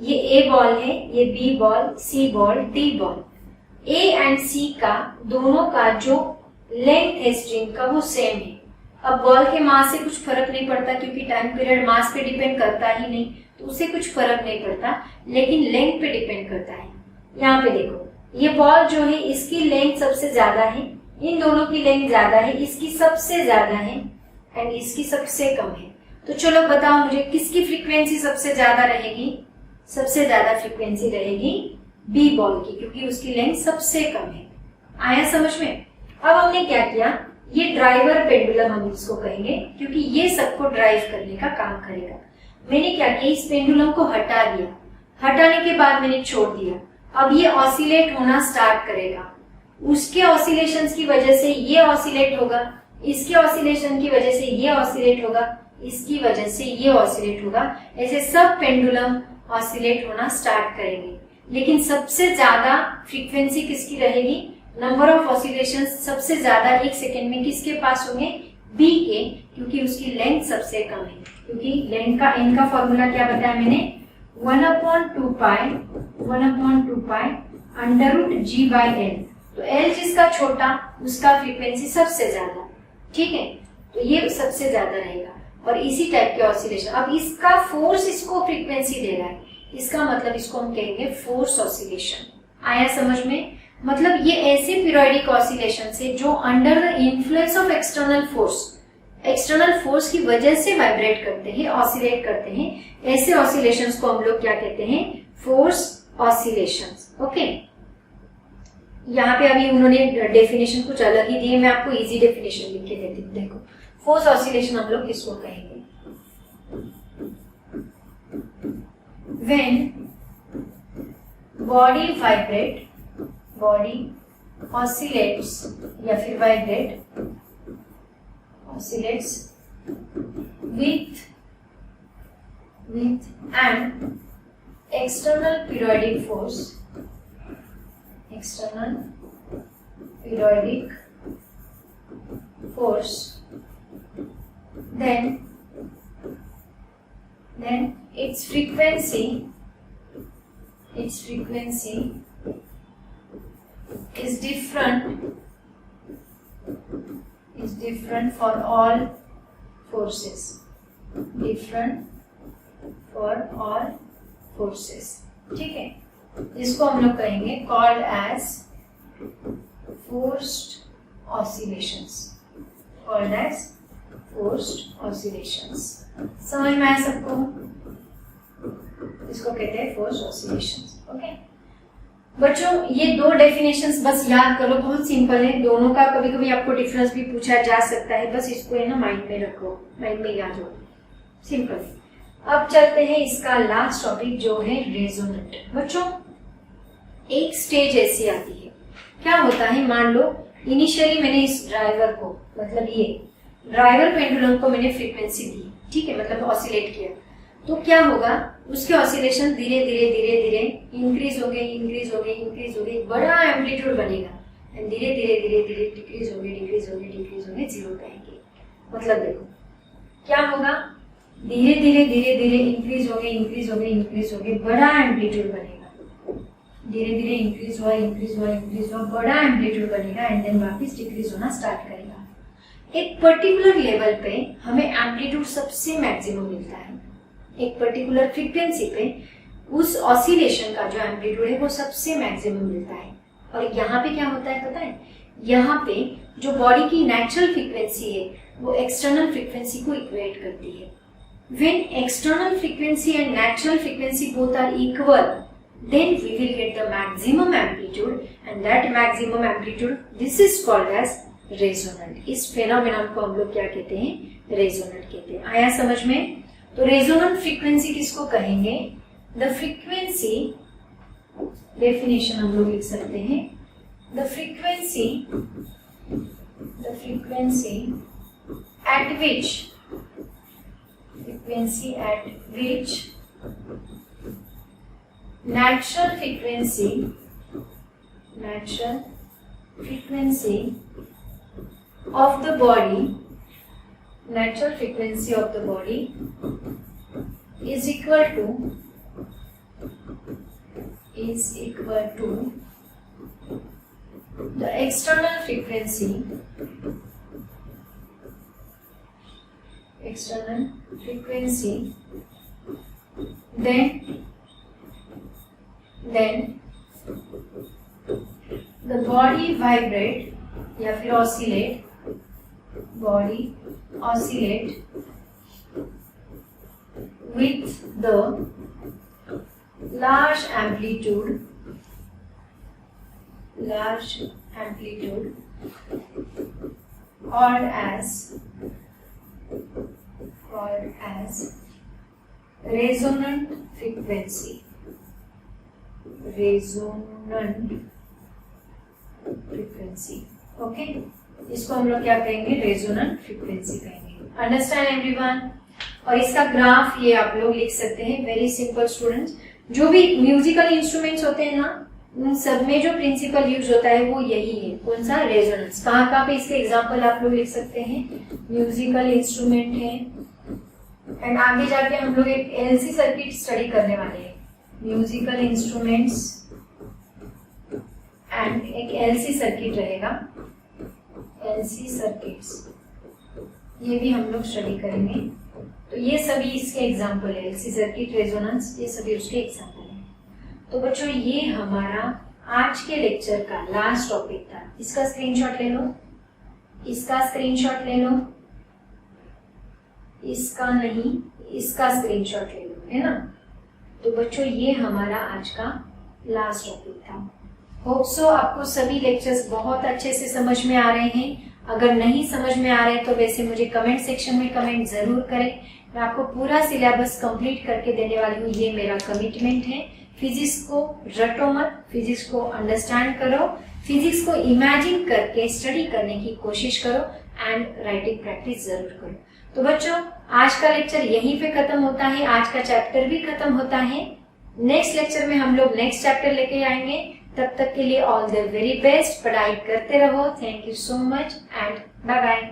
ये ए बॉल है, ये B ball, C ball, D ball. A and C का दोनों का जो लेंथ है स्ट्रिंग का वो सेम है। अब बॉल के मास से कुछ फर्क नहीं पड़ता क्योंकि टाइम पीरियड मास पे डिपेंड करता ही नहीं, तो उससे कुछ फर्क नहीं पड़ता, लेकिन लेंथ पे डिपेंड करता है। यहाँ पे देखो, ये बॉल जो है इसकी लेंथ सबसे ज्यादा है, इन दोनों की लेंथ ज्यादा है, इसकी सबसे ज्यादा है एंड इसकी सबसे कम है। तो चलो बताओ मुझे किसकी फ्रीक्वेंसी सबसे ज्यादा रहेगी? सबसे ज्यादा फ्रीक्वेंसी रहेगी बी बॉल की, क्योंकि उसकी लेंथ सबसे कम है। आया समझ में? अब हमने क्या किया, ये ड्राइवर पेंडुलम हम इसको कहेंगे क्योंकि ये सबको ड्राइव करने का काम करेगा। मैंने क्या किया, इस पेंडुलम को हटा दिया, हटाने के बाद मैंने छोड़ दिया। अब ये ऑसिलेट होना स्टार्ट करेगा, उसके ऑसिलेशंस की वजह से ये ऑसिलेट होगा, इसके ऑसिलेशन की वजह से ये ऑसिलेट होगा, इसकी वजह से ये ऑसिलेट होगा। ऐसे सब पेंडुलम ऑसिलेट होना स्टार्ट करेंगे। लेकिन सबसे ज्यादा फ्रीक्वेंसी किसकी रहेगी? नंबर ऑफ ऑसिलेशंस सबसे ज्यादा एक सेकेंड में किसके पास होंगे? बी के, क्योंकि उसकी लेंथ सबसे कम है। क्योंकि लेंथ का इनका फॉर्मूला क्या बताया मैंने? 1/2π√G/L। तो L जिसका छोटा उसका फ्रीक्वेंसी सबसे ज्यादा, ठीक है, तो ये सबसे ज्यादा रहेगा। और इसी टाइप के ऑसिलेशन, अब इसका फोर्स इसको फ्रीक्वेंसी दे रहा है, इसका मतलब इसको हम कहेंगे फोर्स ऑसिलेशन। आया समझ में? मतलब ये ऐसे पीरियोडिक ऑसिलेशन है जो under the influence of external force external force की वजह से वाइब्रेट करते हैं, ऑसिलेट करते हैं, ऐसे ऑसिलेशंस को हम लोग क्या कहते हैं, फोर्स ऑसिलेशंस। ओके, यहाँ पे अभी उन्होंने डेफिनेशन कुछ अलग ही दी है, मैं आपको इजी डेफिनेशन लिख के देती हूँ। देखो, फोर्स ऑसिलेशन हम लोग किसको कहेंगे, when body vibrate, body oscillates या फिर vibrate, oscillates with an external periodic force, external periodic force, then its frequency is different for all forces, different for all forces। ठीक है, इसको हम लोग कहेंगे called as forced oscillations, called as forced oscillations। समझ में आया सबको, इसको कहते हैं forced oscillations। ओके बच्चों, ये दो डेफिनेशंस बस याद करो, बहुत सिंपल है दोनों का, कभी कभी आपको डिफरेंस भी पूछा जा सकता है, बस इसको है ना माइंड में रखो, माइंड में याद हो, सिंपल। अब चलते हैं इसका लास्ट टॉपिक जो है रेजोनेंट। बच्चों, एक स्टेज ऐसी आती है, क्या होता है, मान लो इनिशियली मैंने इस ड्राइवर को, मतलब ये ड्राइवर पेंडुलम को मैंने फ्रीक्वेंसी दी, ठीक है, मतलब ऑसिलेट किया, तो क्या होगा, उसके ऑसिलेशन धीरे धीरे धीरे धीरे इंक्रीज हो गए, बड़ा एम्पलीट्यूड बनेगा, एंड धीरे धीरे धीरे धीरे डिक्रीज हो गए, जीरो पे आएंगे। मतलब देखो क्या होगा, धीरे धीरे इंक्रीज हो गए, बड़ा एम्पलीट्यूड बनेगा, धीरे धीरे इंक्रीज हुआ, बड़ा एम्पलीट्यूड बनेगा, एंड देन वापस डिक्रीज होना स्टार्ट करेगा। एक पर्टिकुलर लेवल पे हमें एम्पलीट्यूड सबसे मैक्सिमम मिलता है, एक पर्टिकुलर फ्रीक्वेंसी पे उस ऑसिलेशन का जो एम्पलीट्यूड है वो सबसे मैक्सिमम मिलता है। और यहाँ पे क्या होता है पता है, यहाँ पे जो बॉडी की नेचुरल फ्रीक्वेंसी है वो एक्सटर्नल फ्रीक्वेंसी को इक्वेट करती है। When external frequency and natural frequency both are equal, then we will get the maximum amplitude, and that maximum amplitude, this is called as resonant। इस phenomenon को हम लोग क्या कहते हैं, रेजोनेंट कहते हैं। आया समझ में? तो रेजोनेंट फ्रीक्वेंसी किसको कहेंगे, द फ्रीक्वेंसी, डेफिनेशन हम लोग लिख सकते हैं, the frequency at which natural frequency of the body is equal to the external frequency then the body vibrate या फिर oscillate with the large amplitude called as resonant frequency। Okay, इसको हम लोग क्या कहेंगे, रेजोनेंट फ्रीक्वेंसी कहेंगे। Understand everyone? और इसका ग्राफ ये आप लोग लिख सकते हैं, वेरी सिंपल स्टूडेंट्स। जो भी म्यूजिकल इंस्ट्रूमेंट्स होते हैं ना, उन सब में जो प्रिंसिपल यूज होता है वो यही है, कौन सा, रेजोनेंस। कहाँ पे इसके एग्जांपल आप लोग लिख सकते हैं, म्यूजिकल इंस्ट्रूमेंट है, एंड आगे जाके हम लोग एक एलसी सर्किट स्टडी करने वाले हैं, म्यूजिकल इंस्ट्रूमेंट्स एंड एक एलसी सर्किट रहेगा, एलसी सर्किट्स, ये भी हम लोग स्टडी करेंगे। तो ये सभी इसके एग्जांपल है, एलसी सर्किट, रेजोनेंस, ये सभी उसके एग्जांपल है। तो बच्चों, ये हमारा आज के लेक्चर का लास्ट टॉपिक था। इसका स्क्रीनशॉट ले लो, इसका नहीं, इसका स्क्रीनशॉट ले लो, है ना। तो बच्चों ये हमारा आज का लास्ट टॉपिक था। होप सो आपको सभी लेक्चर्स बहुत अच्छे से समझ में आ रहे हैं। अगर नहीं समझ में आ रहे तो वैसे मुझे कमेंट सेक्शन में कमेंट जरूर करें। मैं आपको पूरा सिलेबस कंप्लीट करके देने वाली हूँ, ये मेरा कमिटमेंट है। फिजिक्स को रटो मत, फिजिक्स को अंडरस्टैंड करो, फिजिक्स को इमेजिन करके स्टडी करने की कोशिश करो एंड राइटिंग प्रैक्टिस जरूर करो। तो बच्चों आज का लेक्चर यहीं पे खत्म होता है, आज का चैप्टर भी खत्म होता है। नेक्स्ट लेक्चर में हम लोग नेक्स्ट चैप्टर लेके आएंगे। तब तक के लिए ऑल द वेरी बेस्ट, पढ़ाई करते रहो। Thank you so much and bye bye.